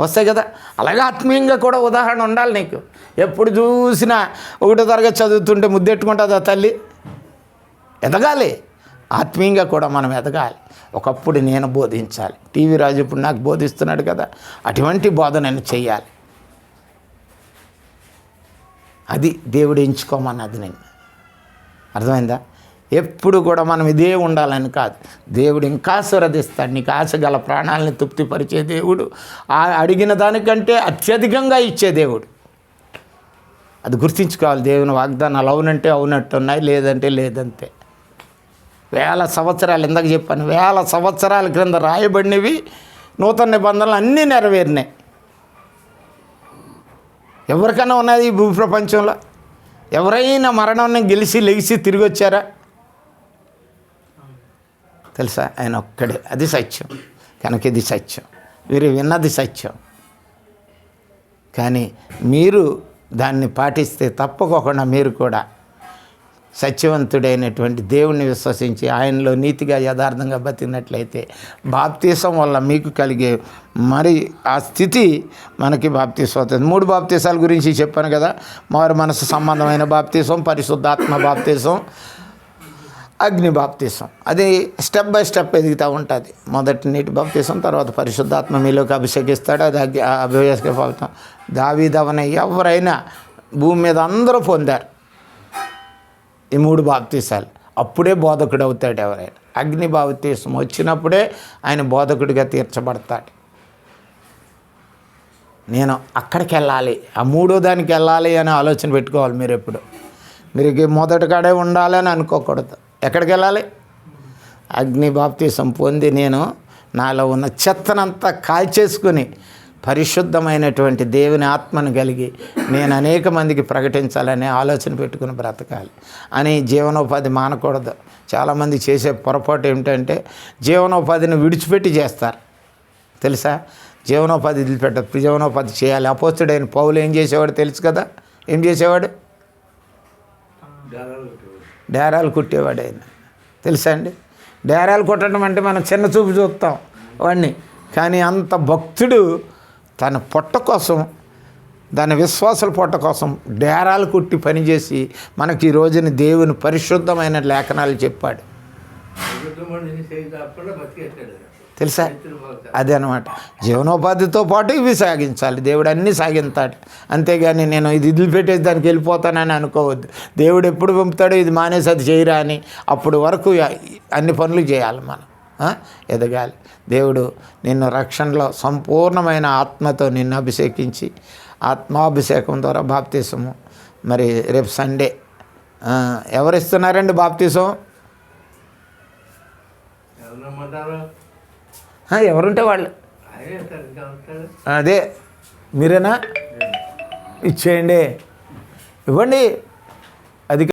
వస్తాయి కదా. అలాగే ఆత్మీయంగా కూడా ఉదాహరణ ఉండాలి నీకు. ఎప్పుడు చూసినా 1వ తరగతి చదువుతుంటే ముద్దెట్టుకుంటుందా తల్లి? ఎదగాలి, ఆత్మీయంగా కూడా మనం ఎదగాలి. ఒకప్పుడు నేను బోధించాలి, టీవీ రాజు ఇప్పుడు నాకు బోధిస్తున్నాడు కదా, అటువంటి బోధ నేను చెయ్యాలి. అది దేవుడు ఎంచుకోమన్నది నేను. అర్థమైందా? ఎప్పుడు కూడా మనం ఇదే ఉండాలని కాదు, దేవుడు ఇంకా ఆశీర్వదిస్తాడు. నీకు ఆశ గల ప్రాణాలని తృప్తిపరిచే దేవుడు, అడిగిన దానికంటే అత్యధికంగా ఇచ్చే దేవుడు. అది గుర్తుంచుకోవాలి. దేవుని వాగ్దానాలు అవునంటే అవునట్టున్నాయి, లేదంటే లేదంతే. 1000 సంవత్సరాలు, ఇందాక చెప్పాను, 1000 సంవత్సరాల క్రింద రాయబడినవి నూతన నిబంధనలు అన్నీ నెరవేరినాయి. ఎవరికైనా ఉన్నది ఈ భూ ప్రపంచంలో? ఎవరైనా మరణాన్ని గెలిచి లెగిసి తిరిగి వచ్చారా? తెలుసా? ఆయన ఒక్కడే. అది సత్యం. కనుక ఇది సత్యం, వీరు విన్నది సత్యం. కానీ మీరు దాన్ని పాటిస్తే తప్పకుండా మీరు కూడా సత్యవంతుడైనటువంటి దేవుణ్ణి విశ్వసించి ఆయనలో నీతిగా యథార్థంగా బతికినట్లయితే బాప్తీసం వల్ల మీకు కలిగే మరి ఆ స్థితి మనకి బాప్తీసం అవుతుంది. 3 బాప్తీసాల గురించి చెప్పాను కదా. మారు మనసు సంబంధమైన బాప్తీసం, పరిశుద్ధాత్మ బాప్తీసం, అగ్ని బాప్తీసం. అది స్టెప్ బై స్టెప్ ఎదుగుతూ ఉంటుంది. మొదటి నీటి బాప్తీసం, తర్వాత పరిశుద్ధాత్మ మీలోకి అభిషేకిస్తాడు, అది అభిషేక ఫలితం. దావీదవన ఎవరైనా భూమి మీద అందరూ పొందారు ఈ 3 బాప్తీసాలు. అప్పుడే బోధకుడు అవుతాడు ఎవరైనా. అగ్ని బాప్తీసం వచ్చినప్పుడే ఆయన బోధకుడిగా తీర్చబడతాడు. నేను అక్కడికి వెళ్ళాలి, ఆ 3వ దానికి వెళ్ళాలి అని ఆలోచన పెట్టుకోవాలి. మీరు ఎప్పుడు మీరు మొదటి కాడే ఉండాలని అనుకోకూడదు. ఎక్కడికి వెళ్ళాలి? అగ్ని బాప్తీసం పొంది నేను నాలో ఉన్న చెత్తనంతా కాల్చేసుకుని పరిశుద్ధమైనటువంటి దేవుని ఆత్మను కలిగి నేను అనేక మందికి ప్రకటించాలనే ఆలోచన పెట్టుకుని బ్రతకాలి అని. జీవనోపాధి మానకూడదు. చాలామంది చేసే పొరపాటు ఏమిటంటే జీవనోపాధిని విడిచిపెట్టి చేస్తారు. తెలుసా? జీవనోపాధి వదిలిపెట్టదు, జీవనోపాధి చేయాలి. అపోస్తుడైన పౌలు ఏం చేసేవాడు తెలుసు కదా? ఏం చేసేవాడు? డేరాలు కుట్టేవాడు ఆయన. తెలుసా అండి? డేరాలు కుట్టడం అంటే మనం చిన్న చూపు చూస్తాం వాడిని, కానీ అంత భక్తుడు తన పొట్ట కోసం, దాని విశ్వాసాల పొట్ట కోసం డేరాలు కుట్టి పనిచేసి మనకి ఈ రోజున దేవుని పరిశుద్ధమైన లేఖనాలు చెప్పాడు. తెలుసా? అదే అనమాట. జీవనోపాధితో పాటు ఇవి సాగించాలి. దేవుడు అన్నీ సాగిస్తాడు. అంతేగాని నేను ఇది వదిలిపెట్టేసి దానికి వెళ్ళిపోతానని అనుకోవద్దు. దేవుడు ఎప్పుడు పంపుతాడో ఇది మానేసి అది చేయరా అని అప్పుడు వరకు అన్ని పనులు చేయాలి మనం. ఎదగాలి. దేవుడు నిన్ను రక్షణలో సంపూర్ణమైన ఆత్మతో నిన్ను అభిషేకించి ఆత్మాభిషేకం ద్వారా బాప్తీసము. మరి రేపు సండే ఎవరు ఇస్తున్నారండి బాప్తీసం? ఎవరుంటే వాళ్ళు. అదే మీరేనా? ఇచ్చేయండి, ఇవ్వండి.